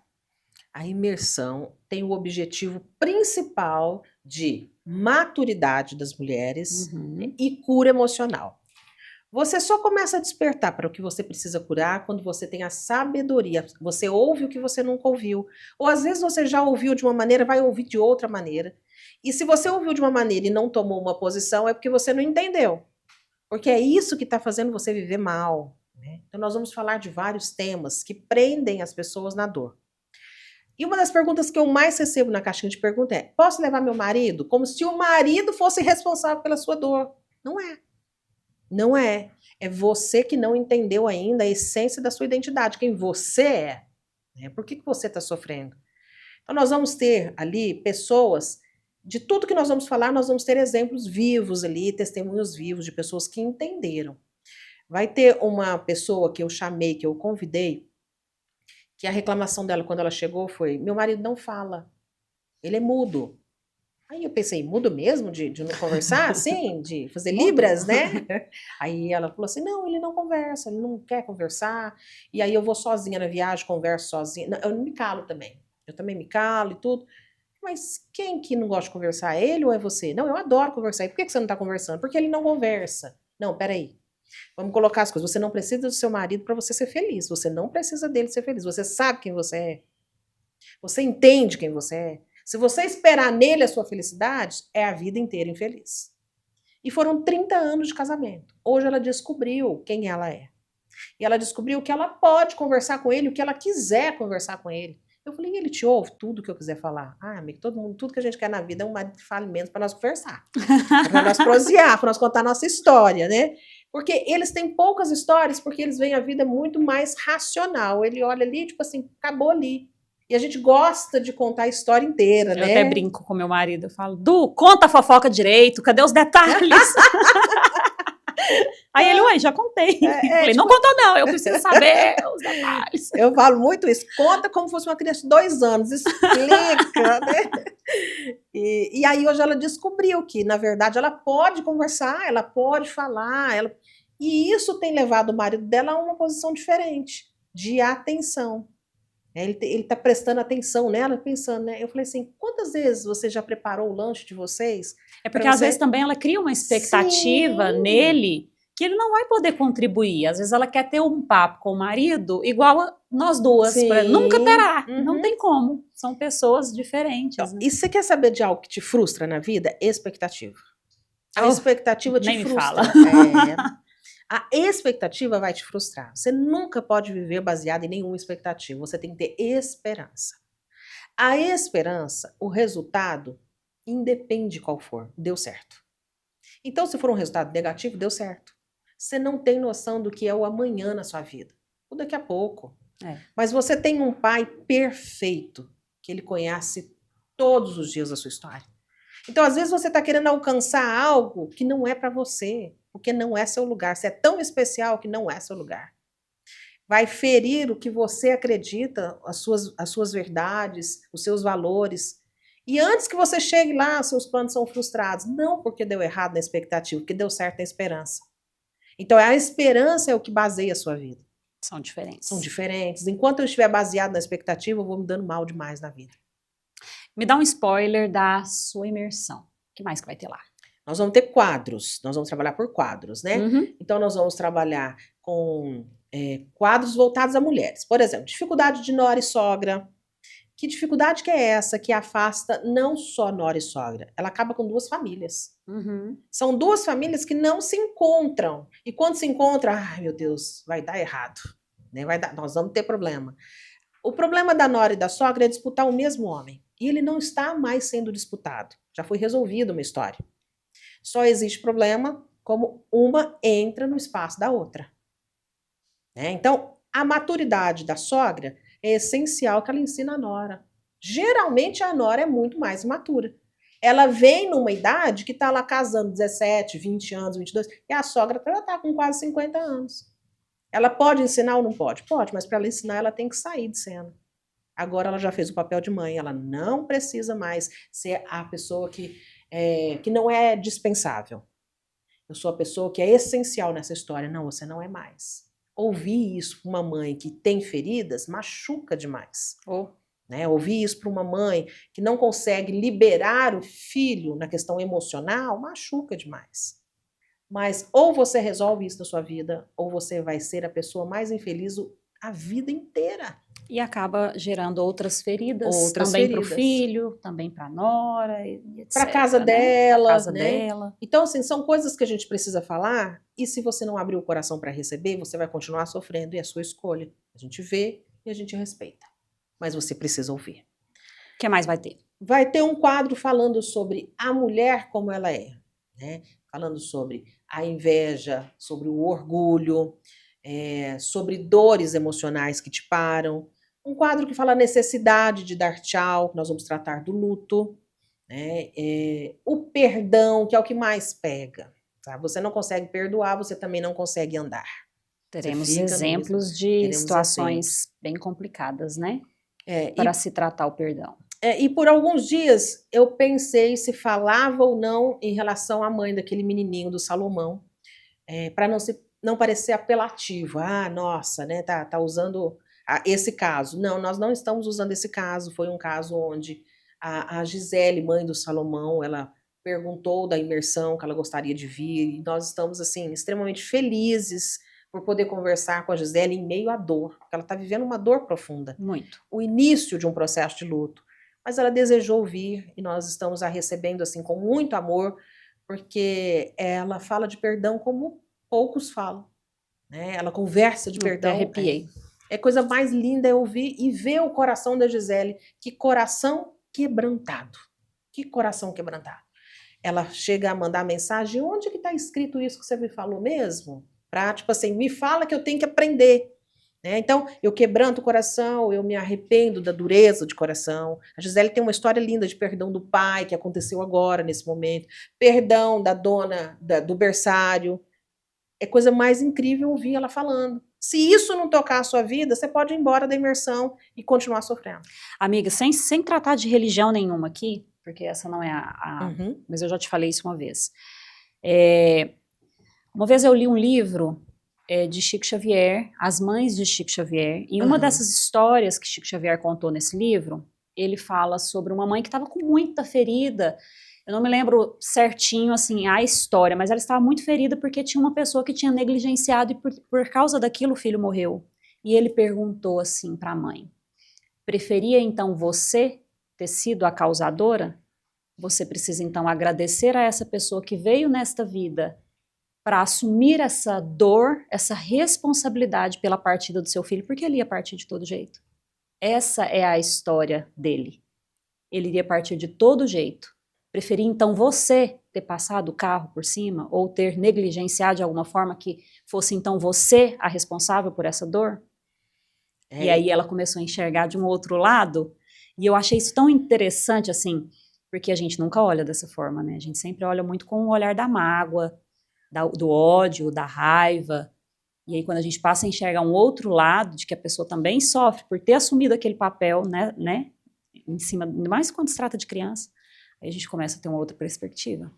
A imersão tem o objetivo principal de maturidade das mulheres e cura emocional. Você só começa a despertar para o que você precisa curar quando você tem a sabedoria. Você ouve o que você nunca ouviu. Ou às vezes você já ouviu de uma maneira, vai ouvir de outra maneira. E se você ouviu de uma maneira e não tomou uma posição, é porque você não entendeu. Porque é isso que está fazendo você viver mal. Então, nós vamos falar de vários temas que prendem as pessoas na dor. E uma das perguntas que eu mais recebo na caixinha de pergunta é: posso levar meu marido? Como se o marido fosse responsável pela sua dor. Não é. Não é. É você que não entendeu ainda a essência da sua identidade, quem você é. Por que você está sofrendo? Então, nós vamos ter ali pessoas, de tudo que nós vamos falar, nós vamos ter exemplos vivos ali, testemunhos vivos de pessoas que entenderam. Vai ter uma pessoa que eu chamei, que eu convidei, que a reclamação dela quando ela chegou foi: meu marido não fala, ele é mudo. Aí eu pensei, mudo mesmo de não conversar, assim, de fazer libras, né? Aí ela falou assim, não, ele não conversa, ele não quer conversar, e aí eu vou sozinha na viagem, converso sozinha. Não, eu me calo também, eu também me calo e tudo. Mas quem que não gosta de conversar, ele ou é você? Não, eu adoro conversar. E por que você não está conversando? Porque ele não conversa. Não, peraí. Vamos colocar as coisas. Você não precisa do seu marido para você ser feliz. Você não precisa dele ser feliz. Você sabe quem você é. Você entende quem você é. Se você esperar nele a sua felicidade, é a vida inteira infeliz. E foram 30 anos de casamento. Hoje ela descobriu quem ela é. E ela descobriu que ela pode conversar com ele, o que ela quiser conversar com ele. Eu falei, ele te ouve tudo que eu quiser falar. Ah, amigo, todo mundo, tudo que a gente quer na vida é um marido que fale menos para nós conversar. Para nós prosear, para nós contar a nossa história, né? Porque eles têm poucas histórias, porque eles veem a vida muito mais racional. Ele olha ali, tipo assim, acabou ali. E a gente gosta de contar a história inteira, né? Eu até brinco com meu marido, eu falo, Du, conta a fofoca direito, cadê os detalhes? Aí ele, ué, já contei. Falei, tipo, não contou não, eu preciso saber os detalhes. Eu falo muito isso, conta como fosse uma criança de 2 anos, explica, né? E aí hoje ela descobriu que, na verdade, ela pode conversar, ela pode falar, e isso tem levado o marido dela a uma posição diferente, de atenção. Ele tá prestando atenção nela, pensando, né? Eu falei assim, quantas vezes você já preparou o lanche de vocês? É porque às vezes também ela cria uma expectativa nele que ele não vai poder contribuir. Às vezes ela quer ter um papo com o marido igual a nós duas. Nunca terá. Não tem como. São pessoas diferentes. Então, né? E você quer saber de algo que te frustra na vida? Expectativa. A expectativa te frustra. A expectativa vai te frustrar. Você nunca pode viver baseado em nenhuma expectativa. Você tem que ter esperança. A esperança, o resultado, independe de qual for, deu certo. Então, se for um resultado negativo, deu certo. Você não tem noção do que é o amanhã na sua vida. O daqui a pouco. Mas você tem um pai perfeito, que ele conhece todos os dias da sua história. Então, às vezes, você está querendo alcançar algo que não é para você, porque não é seu lugar. Você é tão especial que não é seu lugar. Vai ferir o que você acredita, as suas verdades, os seus valores. E antes que você chegue lá, seus planos são frustrados. Não porque deu errado na expectativa, porque deu certo na esperança. Então, a esperança é o que baseia a sua vida. São diferentes. São diferentes. Enquanto eu estiver baseado na expectativa, eu vou me dando mal demais na vida. Me dá um spoiler da sua imersão. O que mais que vai ter lá? Nós vamos ter quadros. Nós vamos trabalhar por quadros, né? Então, nós vamos trabalhar com quadros voltados a mulheres. Por exemplo, dificuldade de nora e sogra. Que dificuldade que é essa que afasta não só nora e sogra? Ela acaba com 2 famílias. São 2 famílias que não se encontram. E quando se encontram, ai meu Deus, vai dar errado. Né? Nós vamos ter problema. O problema da nora e da sogra é disputar o mesmo homem. E ele não está mais sendo disputado. Já foi resolvido uma história. Só existe problema como uma entra no espaço da outra. Né? Então, a maturidade da sogra é essencial que ela ensine a nora. Geralmente, a nora é muito mais imatura. Ela vem numa idade que está lá casando 17, 20 anos, 22, e a sogra já está com quase 50 anos. Ela pode ensinar ou não pode? Pode, mas para ela ensinar, ela tem que sair de cena. Agora ela já fez o papel de mãe, ela não precisa mais ser a pessoa que não é dispensável. Eu sou a pessoa que é essencial nessa história. Não, você não é mais. Ouvir isso para uma mãe que tem feridas machuca demais. Né? Ouvir isso para uma mãe que não consegue liberar o filho na questão emocional machuca demais. Mas ou você resolve isso na sua vida, ou você vai ser a pessoa mais infeliz a vida inteira. E acaba gerando outras feridas também para o filho, também para a nora, etc. Para a casa dela. Casa dela. Então, assim, são coisas que a gente precisa falar, e se você não abrir o coração para receber, você vai continuar sofrendo, e é a sua escolha. A gente vê e a gente respeita. Mas você precisa ouvir. O que mais vai ter? Vai ter um quadro falando sobre a mulher como ela é, né? Falando sobre a inveja, sobre o orgulho, sobre dores emocionais que te param. Um quadro que fala a necessidade de dar tchau, nós vamos tratar do luto, né? O perdão, que é o que mais pega. Tá? Você não consegue perdoar, você também não consegue andar. Teremos exemplos de situações bem complicadas, né? Para se tratar o perdão. E por alguns dias eu pensei se falava ou não em relação à mãe daquele menininho do Salomão, para não parecer apelativo. Ah, nossa, né? Tá usando esse caso. Não, nós não estamos usando esse caso. Foi um caso onde a Gisele, mãe do Salomão, ela perguntou da imersão que ela gostaria de vir, e nós estamos, assim, extremamente felizes por poder conversar com a Gisele em meio à dor, porque ela está vivendo uma dor profunda. Muito. O início de um processo de luto. Mas ela desejou vir e nós estamos a recebendo, assim, com muito amor, porque ela fala de perdão como poucos falam, né? Ela conversa de perdão. Até arrepiei. É coisa mais linda é ouvir e ver o coração da Gisele. Que coração quebrantado. Que coração quebrantado. Ela chega a mandar mensagem, onde que está escrito isso que você me falou mesmo? Pra, tipo assim, me fala que eu tenho que aprender. Né? Então, eu quebranto o coração, eu me arrependo da dureza de coração. A Gisele tem uma história linda de perdão do pai, que aconteceu agora, nesse momento. Perdão da dona do berçário. É coisa mais incrível ouvir ela falando. Se isso não tocar a sua vida, você pode ir embora da imersão e continuar sofrendo. Amiga, sem tratar de religião nenhuma aqui, porque essa não é mas eu já te falei isso uma vez. Uma vez eu li um livro de Chico Xavier, As Mães de Chico Xavier, e uma dessas histórias que Chico Xavier contou nesse livro, ele fala sobre uma mãe que estava com muita ferida. Eu não me lembro certinho, assim, a história, mas ela estava muito ferida porque tinha uma pessoa que tinha negligenciado e por causa daquilo o filho morreu. E ele perguntou assim para a mãe, preferia então você ter sido a causadora? Você precisa então agradecer a essa pessoa que veio nesta vida para assumir essa dor, essa responsabilidade pela partida do seu filho, porque ele ia partir de todo jeito. Essa é a história dele. Ele iria partir de todo jeito. Preferia então você ter passado o carro por cima ou ter negligenciado de alguma forma que fosse então você a responsável por essa dor? E aí ela começou a enxergar de um outro lado, e eu achei isso tão interessante, assim, porque a gente nunca olha dessa forma, né? A gente sempre olha muito com o olhar da mágoa, do ódio, da raiva, e aí quando a gente passa a enxergar um outro lado, de que a pessoa também sofre por ter assumido aquele papel, né, em cima, mais quando se trata de criança, aí a gente começa a ter uma outra perspectiva.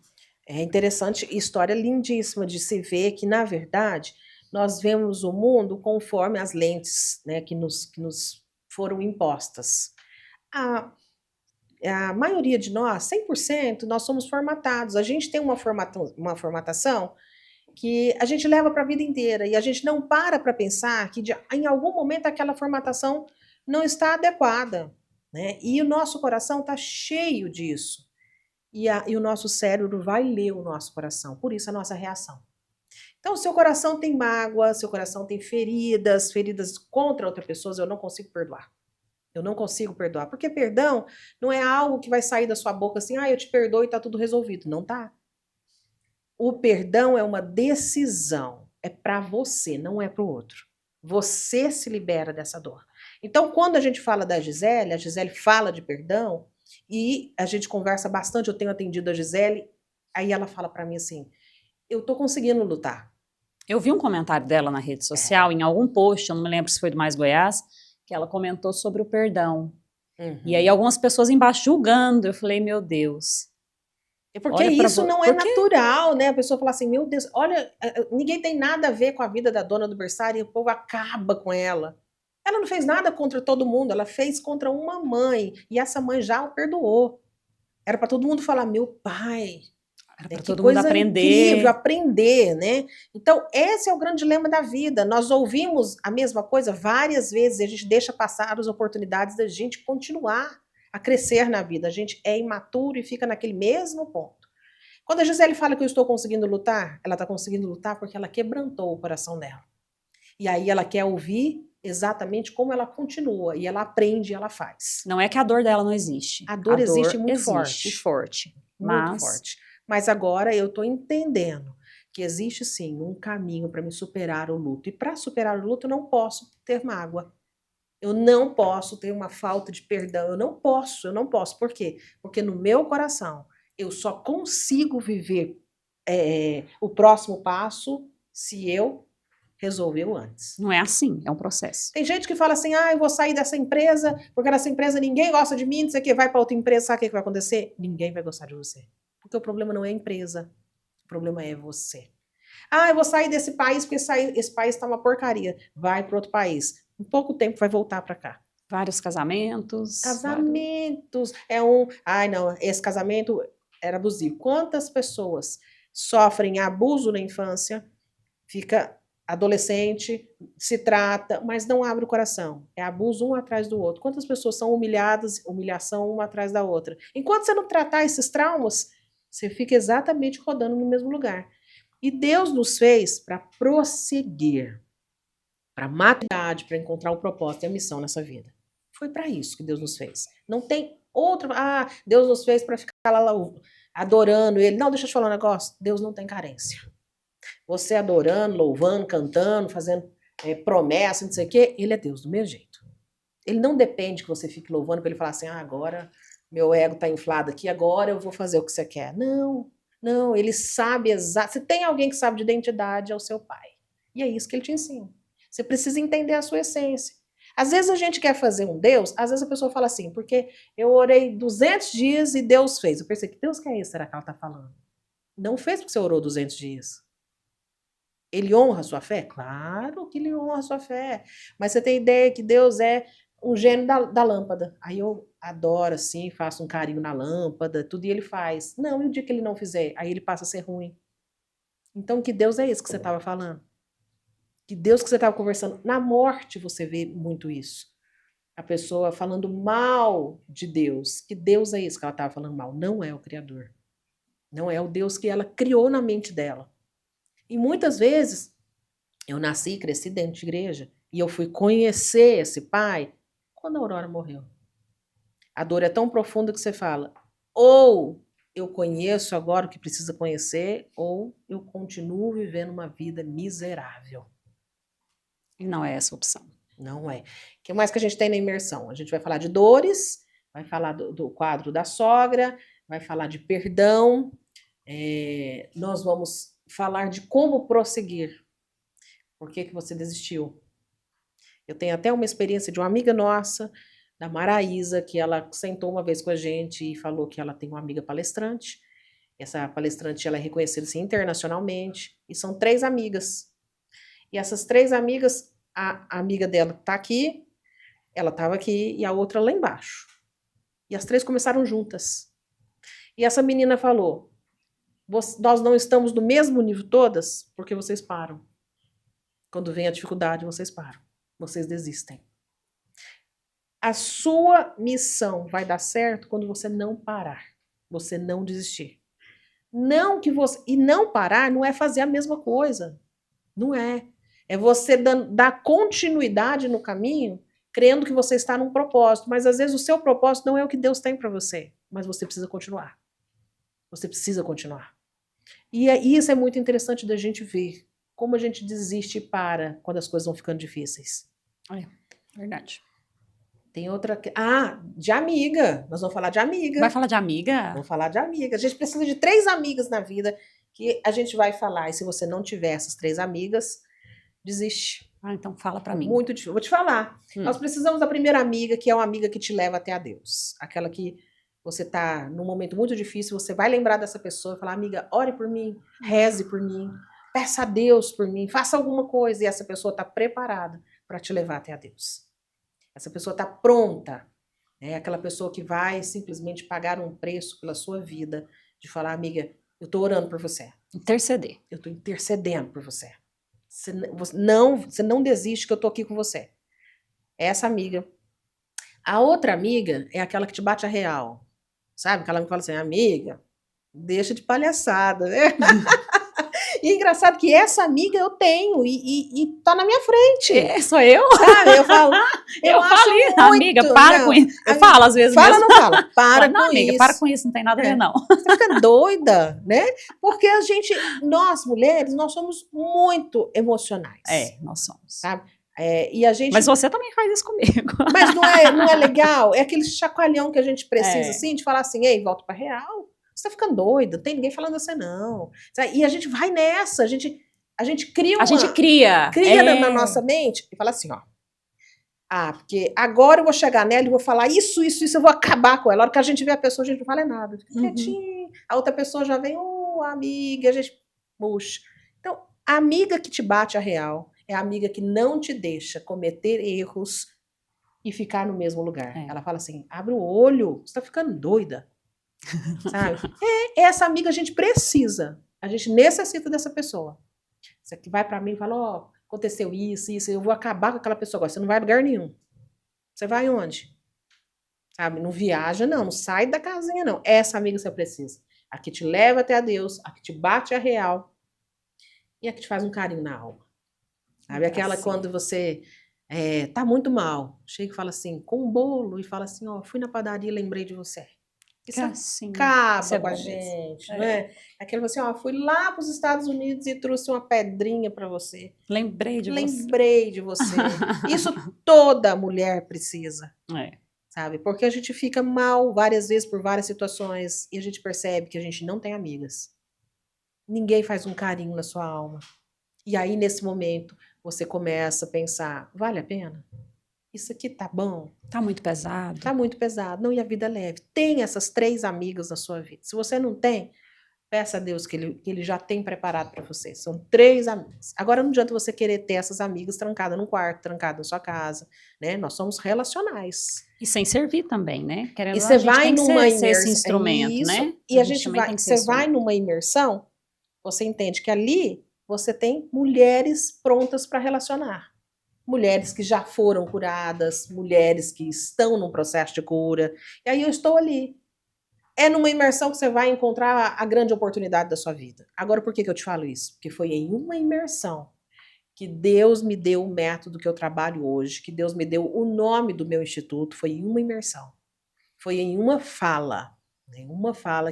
É interessante, história lindíssima de se ver que, na verdade, nós vemos o mundo conforme as lentes, né, que nos foram impostas. A maioria de nós, 100%, nós somos formatados. A gente tem uma formatação que a gente leva para a vida inteira e a gente não para pensar que em algum momento aquela formatação não está adequada, né? E o nosso coração está cheio disso. E o nosso cérebro vai ler o nosso coração, por isso a nossa reação. Então, seu coração tem mágoa, seu coração tem feridas contra outras pessoas, eu não consigo perdoar. Eu não consigo perdoar, porque perdão não é algo que vai sair da sua boca assim, eu te perdoo e está tudo resolvido. Não tá. O perdão é uma decisão, é para você, não é para o outro. Você se libera dessa dor. Então, quando a gente fala da Gisele, a Gisele fala de perdão e a gente conversa bastante, eu tenho atendido a Gisele, aí ela fala para mim assim, eu tô conseguindo lutar. Eu vi um comentário dela na rede social, em algum post, eu não me lembro se foi do Mais Goiás, que ela comentou sobre o perdão. E aí algumas pessoas embaixo julgando, eu falei, meu Deus. É porque isso não é natural, né? A pessoa fala assim, meu Deus, olha, ninguém tem nada a ver com a vida da dona do berçário e o povo acaba com ela. Ela não fez nada contra todo mundo, ela fez contra uma mãe, e essa mãe já o perdoou. Era para todo mundo falar, meu pai. Era para todo mundo aprender. Incrível, aprender, né? Então, esse é o grande dilema da vida. Nós ouvimos a mesma coisa várias vezes e a gente deixa passar as oportunidades da gente continuar a crescer na vida. A gente é imaturo e fica naquele mesmo ponto. Quando a Gisele fala que eu estou conseguindo lutar, ela está conseguindo lutar porque ela quebrantou o coração dela. E aí ela quer ouvir exatamente como ela continua, e ela aprende e ela faz. Não é que a dor dela não existe. A dor existe muito forte. Muito forte. Mas agora eu estou entendendo que existe sim um caminho para me superar o luto. E para superar o luto eu não posso ter mágoa. Eu não posso ter uma falta de perdão. Eu não posso. Por quê? Porque no meu coração eu só consigo viver o próximo passo se eu resolver o antes. Não é assim, é um processo. Tem gente que fala assim, eu vou sair dessa empresa, porque nessa empresa ninguém gosta de mim, não sei o que, vai para outra empresa, sabe o que vai acontecer? Ninguém vai gostar de você. Porque o problema não é a empresa, o problema é você. Eu vou sair desse país porque esse país está uma porcaria. Vai para outro país. Em pouco tempo vai voltar para cá. Vários casamentos. Casamentos. Não, esse casamento era abusivo. Quantas pessoas sofrem abuso na infância, fica adolescente, se trata, mas não abre o coração. É abuso um atrás do outro. Quantas pessoas são humilhadas, humilhação uma atrás da outra. Enquanto você não tratar esses traumas, você fica exatamente rodando no mesmo lugar. E Deus nos fez para prosseguir, para maturidade, para encontrar o propósito e a missão nessa vida. Foi para isso que Deus nos fez. Não tem outra. Ah, Deus nos fez para ficar lá adorando Ele. Não, deixa eu te falar um negócio. Deus não tem carência. Você adorando, louvando, cantando, fazendo promessa, não sei o quê, Ele é Deus do mesmo jeito. Ele não depende que você fique louvando para Ele falar assim, ah, agora meu ego está inflado aqui, agora eu vou fazer o que você quer. Não, não, Ele sabe exato. Se tem alguém que sabe de identidade, é o seu Pai. E é isso que Ele te ensina. Você precisa entender a sua essência. Às vezes a gente quer fazer um Deus, às vezes a pessoa fala assim, porque eu orei 200 dias e Deus fez. Eu pensei, que Deus que é esse, será que ela está falando? Não fez porque você orou 200 dias. Ele honra a sua fé? Claro que ele honra a sua fé. Mas você tem ideia que Deus é um gênio da lâmpada. Aí eu adoro assim, faço um carinho na lâmpada, tudo e ele faz. Não, e o dia que ele não fizer? Aí ele passa a ser ruim. Então que Deus é esse que você estava falando? Que Deus que você estava conversando? Na morte você vê muito isso. A pessoa falando mal de Deus. Que Deus é esse que ela estava falando mal? Não é o Criador. Não é o Deus que ela criou na mente dela. E muitas vezes, eu nasci e cresci dentro de igreja, e eu fui conhecer esse pai quando a Aurora morreu. A dor é tão profunda que você fala, ou eu conheço agora o que precisa conhecer, ou eu continuo vivendo uma vida miserável. E não é essa a opção. Não é. O que mais que a gente tem na imersão? A gente vai falar de dores, vai falar do quadro da sogra, vai falar de perdão, nós vamos falar de como prosseguir. Por que você desistiu? Eu tenho até uma experiência de uma amiga nossa, da Maraísa, que ela sentou uma vez com a gente e falou que ela tem uma amiga palestrante. Essa palestrante ela é reconhecida assim, internacionalmente. E são 3 amigas. E essas 3 amigas, a amiga dela está aqui, ela estava aqui e a outra lá embaixo. E as 3 começaram juntas. E essa menina falou, nós não estamos no mesmo nível todas, porque vocês param. Quando vem a dificuldade, vocês param. Vocês desistem. A sua missão vai dar certo quando você não parar. Você não desistir. Não que você... E não parar não é fazer a mesma coisa. Não é. É você dar continuidade no caminho, crendo que você está num propósito. Mas às vezes o seu propósito não é o que Deus tem para você. Mas você precisa continuar. Você precisa continuar. E isso é muito interessante da gente ver. Como a gente desiste e para quando as coisas vão ficando difíceis. É, verdade. Tem outra... Ah, de amiga. Nós vamos falar de amiga. Vai falar de amiga? Vamos falar de amiga. A gente precisa de 3 amigas na vida que a gente vai falar. E se você não tiver essas 3 amigas, desiste. Ah, então fala pra mim. Muito difícil. Vou te falar. Nós precisamos da primeira amiga, que é uma amiga que te leva até a Deus. Aquela que você tá num momento muito difícil, você vai lembrar dessa pessoa e falar, amiga, ore por mim, reze por mim, peça a Deus por mim, faça alguma coisa. E essa pessoa está preparada para te levar até a Deus. Essa pessoa está pronta. É aquela pessoa que vai simplesmente pagar um preço pela sua vida, de falar, amiga, eu estou orando por você. Interceder. Eu estou intercedendo por você. Você não desiste que eu estou aqui com você. Essa amiga. A outra amiga é aquela que te bate a real. Sabe? Que ela me fala assim, amiga, deixa de palhaçada, né? E é engraçado que essa amiga eu tenho e tá na minha frente. Sou eu? Sabe? Eu falo, eu acho muito, amiga, para com isso. Eu falo às vezes fala, mesmo. Não fala? Para não, com amiga, isso. para com isso, não tem nada a ver, não. Você fica doida, né? Porque nós mulheres, nós somos muito emocionais. Nós somos. Sabe? E a gente... Mas você também faz isso comigo. Mas não é legal? É aquele chacoalhão que a gente precisa, assim, de falar assim, ei, volta pra real. Você tá ficando doida, não tem ninguém falando assim, não. E a gente vai nessa, a gente cria uma... A gente cria. Na nossa mente e fala assim, ó. Ah, porque agora eu vou chegar nela e vou falar isso, eu vou acabar com ela. A hora que a gente vê a pessoa, a gente não fala nada. Fica quietinho. A outra pessoa já vem, amiga, a gente puxa. Então, a amiga que te bate a real é a amiga que não te deixa cometer erros e ficar no mesmo lugar. Ela fala assim, abre o olho, você tá ficando doida. sabe? Essa amiga a gente precisa. A gente necessita dessa pessoa. Você que vai pra mim e fala, ó, aconteceu isso, eu vou acabar com aquela pessoa agora. Você não vai a lugar nenhum. Você vai onde? Sabe? Não viaja, não sai da casinha, não. Essa amiga você precisa. A que te leva até a Deus, a que te bate a real e a que te faz um carinho na alma. Sabe? Aquela Assim. quando você tá muito mal, chega e fala assim, com um bolo, e fala assim, ó, fui na padaria e lembrei de você. Isso Assim, acaba isso é com a bom mesmo. gente, não é? Aquele assim, ó, fui lá para os Estados Unidos e trouxe uma pedrinha para você. Lembrei de você. Lembrei de você. Isso toda mulher precisa. É. Sabe? Porque a gente fica mal várias vezes por várias situações e a gente percebe que a gente não tem amigas. Ninguém faz um carinho na sua alma. E aí, nesse momento, você começa a pensar, vale a pena? Isso aqui tá bom? Tá muito pesado. Tá muito pesado. Não, e a vida é leve. Tem essas 3 amigas na sua vida. Se você não tem, peça a Deus que ele já tem preparado para você. São 3 amigas. Agora não adianta você querer ter essas amigas trancadas num quarto, trancadas na sua casa, né? Nós somos relacionais. E sem servir também, né? Querendo E ou não, você a gente vai tem que numa ser esse imersão. instrumento, Isso. né? E a gente gente também vai, tem que ser você vai instrumento. numa imersão, você entende que ali você tem mulheres prontas para relacionar. Mulheres que já foram curadas, mulheres que estão num processo de cura. E aí eu estou ali. É numa imersão que você vai encontrar a grande oportunidade da sua vida. Agora, por que eu te falo isso? Porque foi em uma imersão que Deus me deu o método que eu trabalho hoje, que Deus me deu o nome do meu instituto, foi em uma imersão. Foi em uma fala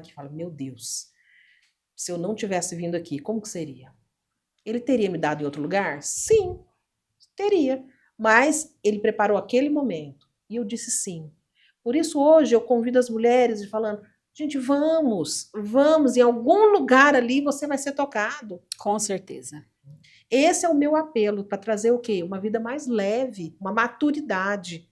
que fala, meu Deus, se eu não tivesse vindo aqui, como que seria? Ele teria me dado em outro lugar? Sim, teria. Mas ele preparou aquele momento. E eu disse sim. Por isso hoje eu convido as mulheres e falando, gente, vamos, em algum lugar ali você vai ser tocado. Com certeza. Esse é o meu apelo para trazer o quê? Uma vida mais leve, uma maturidade.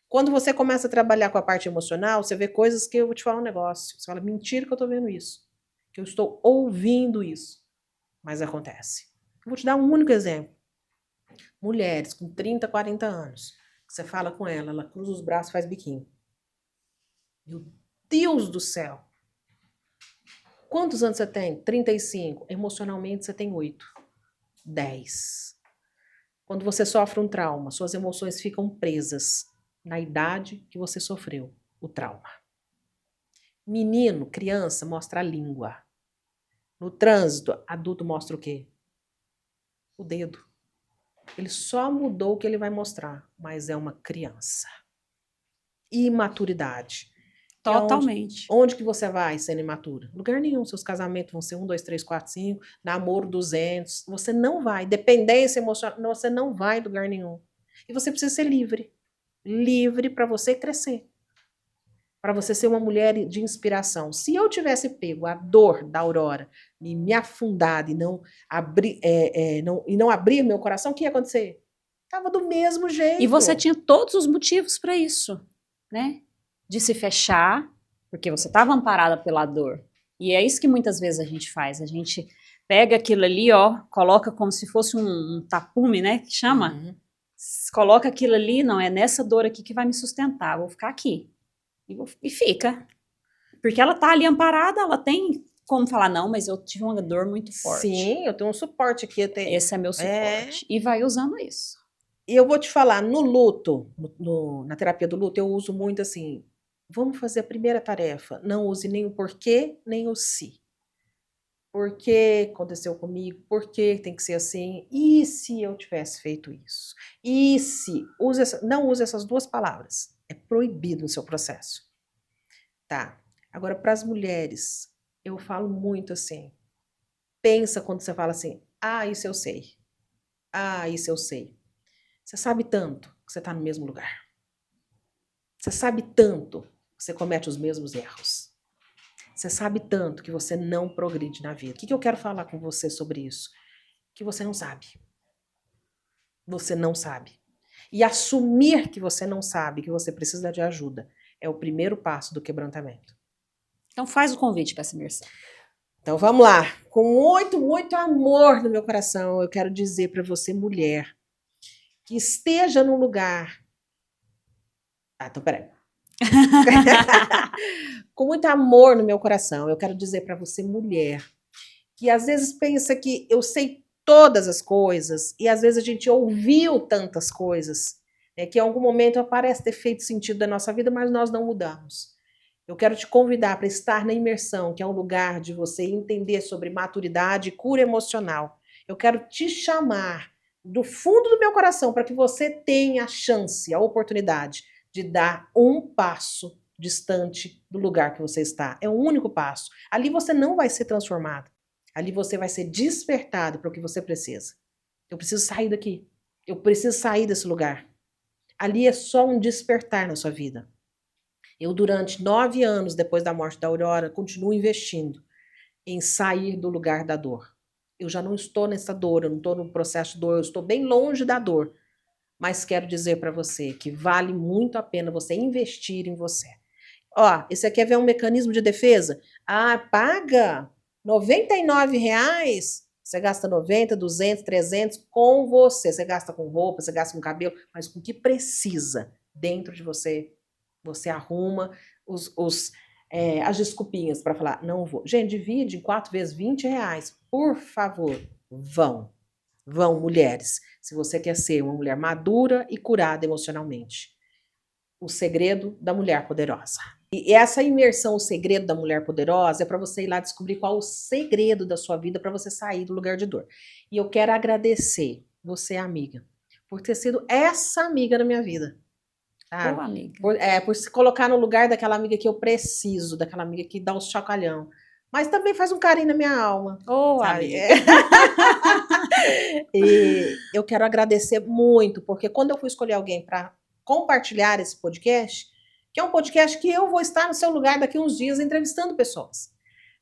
Quando você começa a trabalhar com a parte emocional, você vê coisas que eu vou te falar um negócio. Você fala, mentira que eu estou vendo isso. Que eu estou ouvindo isso. Mas acontece. Eu vou te dar um único exemplo. Mulheres com 30, 40 anos. Você fala com ela cruza os braços e faz biquinho. Meu Deus do céu! Quantos anos você tem? 35. Emocionalmente você tem 8. 10. Quando você sofre um trauma, suas emoções ficam presas na idade que você sofreu o trauma. Menino, criança, mostra a língua. No trânsito, adulto mostra o quê? O dedo. Ele só mudou o que ele vai mostrar, mas é uma criança. Imaturidade. Totalmente. Onde que você vai sendo imatura? Lugar nenhum. Seus casamentos vão ser 1, 2, 3, 4, 5, namoro 200. Você não vai. Dependência emocional, você não vai em lugar nenhum. E você precisa ser livre. Livre para você crescer. Para você ser uma mulher de inspiração. Se eu tivesse pego a dor da Aurora e me afundado e não abrir meu coração, o que ia acontecer? Tava do mesmo jeito. E você tinha todos os motivos para isso, né? De se fechar, porque você estava amparada pela dor. E é isso que muitas vezes a gente faz. A gente pega aquilo ali, ó, coloca como se fosse um tapume, né? Que chama. Uhum. Coloca aquilo ali, não, é nessa dor aqui que vai me sustentar. Vou ficar aqui. E fica. Porque ela tá ali amparada, ela tem como falar, não, mas eu tive uma dor muito forte. Sim, eu tenho um suporte aqui. Esse é meu suporte. E vai usando isso. E eu vou te falar, no luto, na terapia do luto, eu uso muito assim, vamos fazer a primeira tarefa. Não use nem o porquê, nem o se. Por que aconteceu comigo? Por que tem que ser assim? E se eu tivesse feito isso? E se? Não use essas 2 palavras. É proibido no seu processo. Tá. Agora, para as mulheres, eu falo muito assim. Pensa quando você fala assim, isso eu sei. Isso eu sei. Você sabe tanto que você está no mesmo lugar. Você sabe tanto que você comete os mesmos erros. Você sabe tanto que você não progride na vida. O que eu quero falar com você sobre isso? Que você não sabe. Você não sabe. E assumir que você não sabe, que você precisa de ajuda, é o primeiro passo do quebrantamento. Então faz o convite para essa imersão. Então vamos lá. Com muito, muito amor no meu coração, eu quero dizer para você, mulher, que esteja num lugar... então peraí. Com muito amor no meu coração, eu quero dizer para você, mulher, que às vezes pensa que eu sei todas as coisas, e às vezes a gente ouviu tantas coisas, que em algum momento parece ter feito sentido da nossa vida, mas nós não mudamos. Eu quero te convidar para estar na imersão, que é um lugar de você entender sobre maturidade e cura emocional. Eu quero te chamar do fundo do meu coração para que você tenha a chance, a oportunidade de dar um passo distante do lugar que você está. É o único passo. Ali você não vai ser transformado. Ali você vai ser despertado para o que você precisa. Eu preciso sair daqui. Eu preciso sair desse lugar. Ali é só um despertar na sua vida. Eu, durante 9 anos depois da morte da Aurora, continuo investindo em sair do lugar da dor. Eu já não estou nessa dor, eu não estou no processo de dor, eu estou bem longe da dor. Mas quero dizer para você que vale muito a pena você investir em você. Ó, esse aqui é um mecanismo de defesa? Ah, paga R$99, você gasta 90, 200, 300 com você. Você gasta com roupa, você gasta com cabelo, mas com o que precisa dentro de você. Você arruma as desculpinhas para falar, não vou. Gente, divide em 4 vezes R$20. Por favor, vão. Vão, mulheres, se você quer ser uma mulher madura e curada emocionalmente. O segredo da mulher poderosa. E essa imersão, o segredo da mulher poderosa, é para você ir lá descobrir qual o segredo da sua vida para você sair do lugar de dor. E eu quero agradecer você, amiga, por ter sido essa amiga na minha vida. Boa, amiga. Por se colocar no lugar daquela amiga que eu preciso, daquela amiga que dá os chacalhão. Mas também faz um carinho na minha alma. Amiga. E eu quero agradecer muito, porque quando eu fui escolher alguém para compartilhar esse podcast, que é um podcast que eu vou estar no seu lugar daqui uns dias entrevistando pessoas.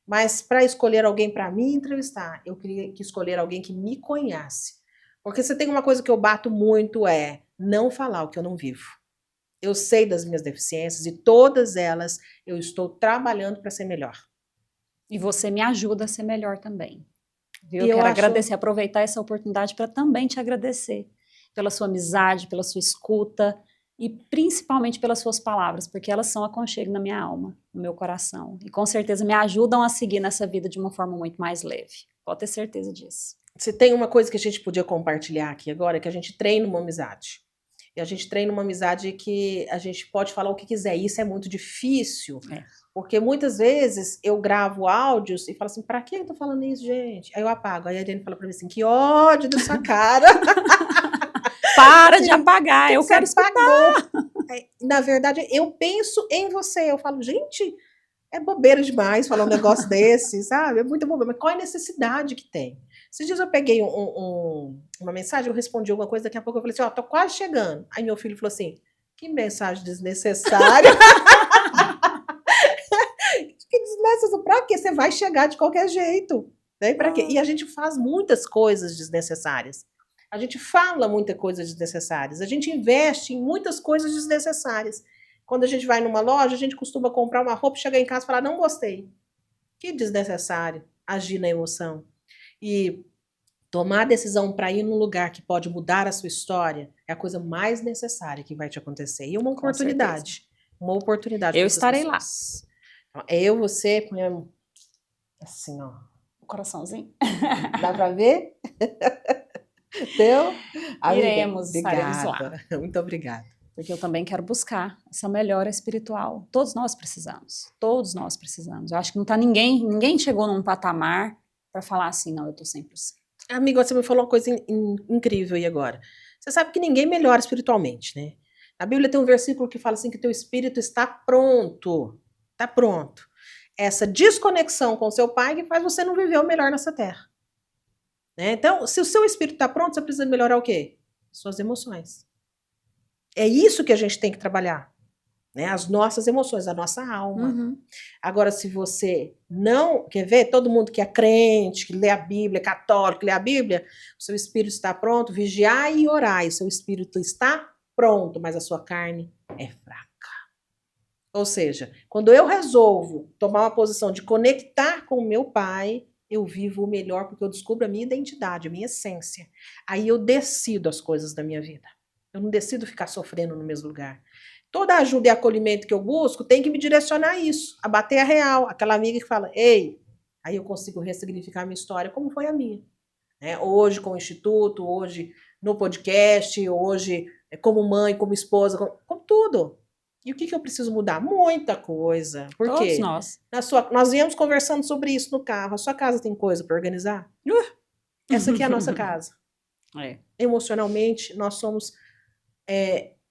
Mas para escolher alguém para me entrevistar, eu queria escolher alguém que me conhece. Porque se tem uma coisa que eu bato muito é não falar o que eu não vivo. Eu sei das minhas deficiências e todas elas eu estou trabalhando para ser melhor. E você me ajuda a ser melhor também. Eu quero agradecer, aproveitar essa oportunidade para também te agradecer pela sua amizade, pela sua escuta e principalmente pelas suas palavras, porque elas são aconchego na minha alma, no meu coração. E com certeza me ajudam a seguir nessa vida de uma forma muito mais leve. Pode ter certeza disso. Se tem uma coisa que a gente podia compartilhar aqui agora, é que a gente treina uma amizade. E a gente treina uma amizade que a gente pode falar o que quiser. E isso é muito difícil. Porque muitas vezes eu gravo áudios e falo assim, pra que eu tô falando isso, gente? Aí eu apago. Aí a Ariane fala pra mim assim, que ódio da sua cara. Para de apagar, eu quero escutar. Na verdade, eu penso em você. Eu falo, gente, é bobeira demais falar um negócio desse, sabe? É muito bobeira. Mas qual é a necessidade que tem? Esses dias eu peguei uma mensagem, eu respondi alguma coisa, daqui a pouco eu falei assim, ó, tô quase chegando. Aí meu filho falou assim, que mensagem desnecessária. Que desnecessário, pra quê? Você vai chegar de qualquer jeito. Né? Pra quê? E a gente faz muitas coisas desnecessárias. A gente fala muitas coisas desnecessárias. A gente investe em muitas coisas desnecessárias. Quando a gente vai numa loja, a gente costuma comprar uma roupa, chegar em casa e falar, não gostei. Que desnecessário agir na emoção. E tomar a decisão para ir num lugar que pode mudar a sua história é a coisa mais necessária que vai te acontecer. E uma oportunidade. Uma oportunidade. Eu estarei lá. Eu, você, assim, ó. O coraçãozinho. Dá para ver? Então, estaremos lá. Muito obrigada. Porque eu também quero buscar essa melhora espiritual. Todos nós precisamos. Todos nós precisamos. Eu acho que não tá ninguém chegou num patamar para falar assim, não, eu tô 100%. Amigo, você me falou uma coisa incrível aí agora. Você sabe que ninguém melhora espiritualmente, né? Na Bíblia tem um versículo que fala assim que teu espírito está pronto. Está pronto. Essa desconexão com o seu pai que faz você não viver o melhor nessa terra. Né? Então, se o seu espírito está pronto, você precisa melhorar o quê? Suas emoções. É isso que a gente tem que trabalhar. Né? As nossas emoções, a nossa alma. Uhum. Agora, se você não... Quer ver? Todo mundo que é crente, que lê a Bíblia, católico, que lê a Bíblia, o seu espírito está pronto, vigiai e orai. O seu espírito está pronto, mas a sua carne é fraca. Ou seja, quando eu resolvo tomar uma posição de conectar com o meu pai, eu vivo o melhor porque eu descubro a minha identidade, a minha essência. Aí eu decido as coisas da minha vida. Eu não decido ficar sofrendo no mesmo lugar. Toda ajuda e acolhimento que eu busco tem que me direcionar a isso, a bater a real. Aquela amiga que fala, ei, aí eu consigo ressignificar a minha história, como foi a minha. Né? Hoje com o Instituto, hoje no podcast, hoje como mãe, como esposa, com tudo. E o que eu preciso mudar? Muita coisa. Por Todos quê? nós. Nós viemos conversando sobre isso no carro. A sua casa tem coisa para organizar? Essa aqui é a nossa casa. Emocionalmente, nós somos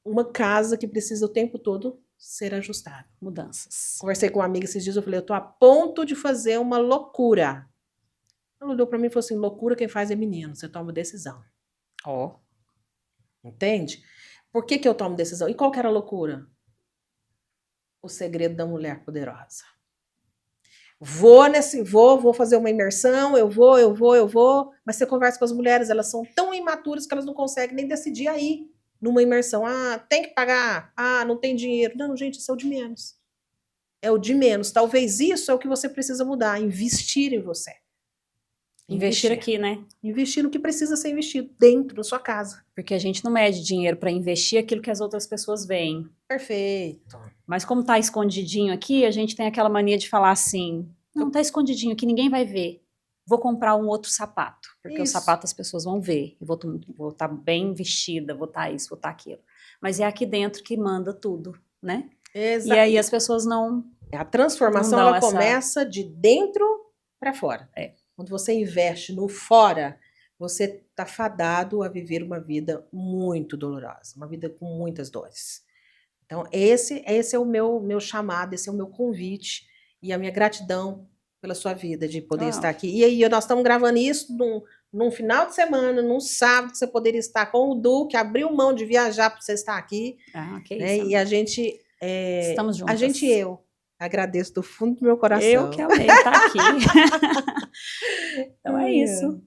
uma casa que precisa o tempo todo ser ajustada. Mudanças. Conversei com uma amiga esses dias, eu falei, eu tô a ponto de fazer uma loucura. Ela olhou para mim e falou assim, loucura quem faz é menino, você toma decisão. Ó. Entende? Por que eu tomo decisão? E qual que era a loucura? O segredo da mulher poderosa. Vou fazer uma imersão, eu vou, mas você conversa com as mulheres, elas são tão imaturas que elas não conseguem nem decidir aí, numa imersão. Ah, tem que pagar, não tem dinheiro. Não, gente, isso é o de menos. É o de menos. Talvez isso é o que você precisa mudar, investir em você. Investir aqui, né? Investir no que precisa ser investido dentro da sua casa. Porque a gente não mede dinheiro para investir aquilo que as outras pessoas veem. Perfeito. Mas como tá escondidinho aqui, a gente tem aquela mania de falar assim, não, tá escondidinho aqui, ninguém vai ver. Vou comprar um outro sapato, porque o sapato as pessoas vão ver. Eu vou estar bem vestida, vou estar isso, vou estar aquilo. Mas é aqui dentro que manda tudo, né? Exato. E aí as pessoas não... A transformação, ela começa de dentro para fora. Quando você investe no fora, você está fadado a viver uma vida muito dolorosa, uma vida com muitas dores. Então, esse é o meu chamado, esse é o meu convite e a minha gratidão pela sua vida, de poder estar aqui. E aí, nós estamos gravando isso num final de semana, num sábado, que você poderia estar com o Du, que abriu mão de viajar para você estar aqui. Que né? isso. E a gente... Estamos juntas. A gente e eu. Agradeço do fundo do meu coração. Eu que amei estar aqui. Então é isso.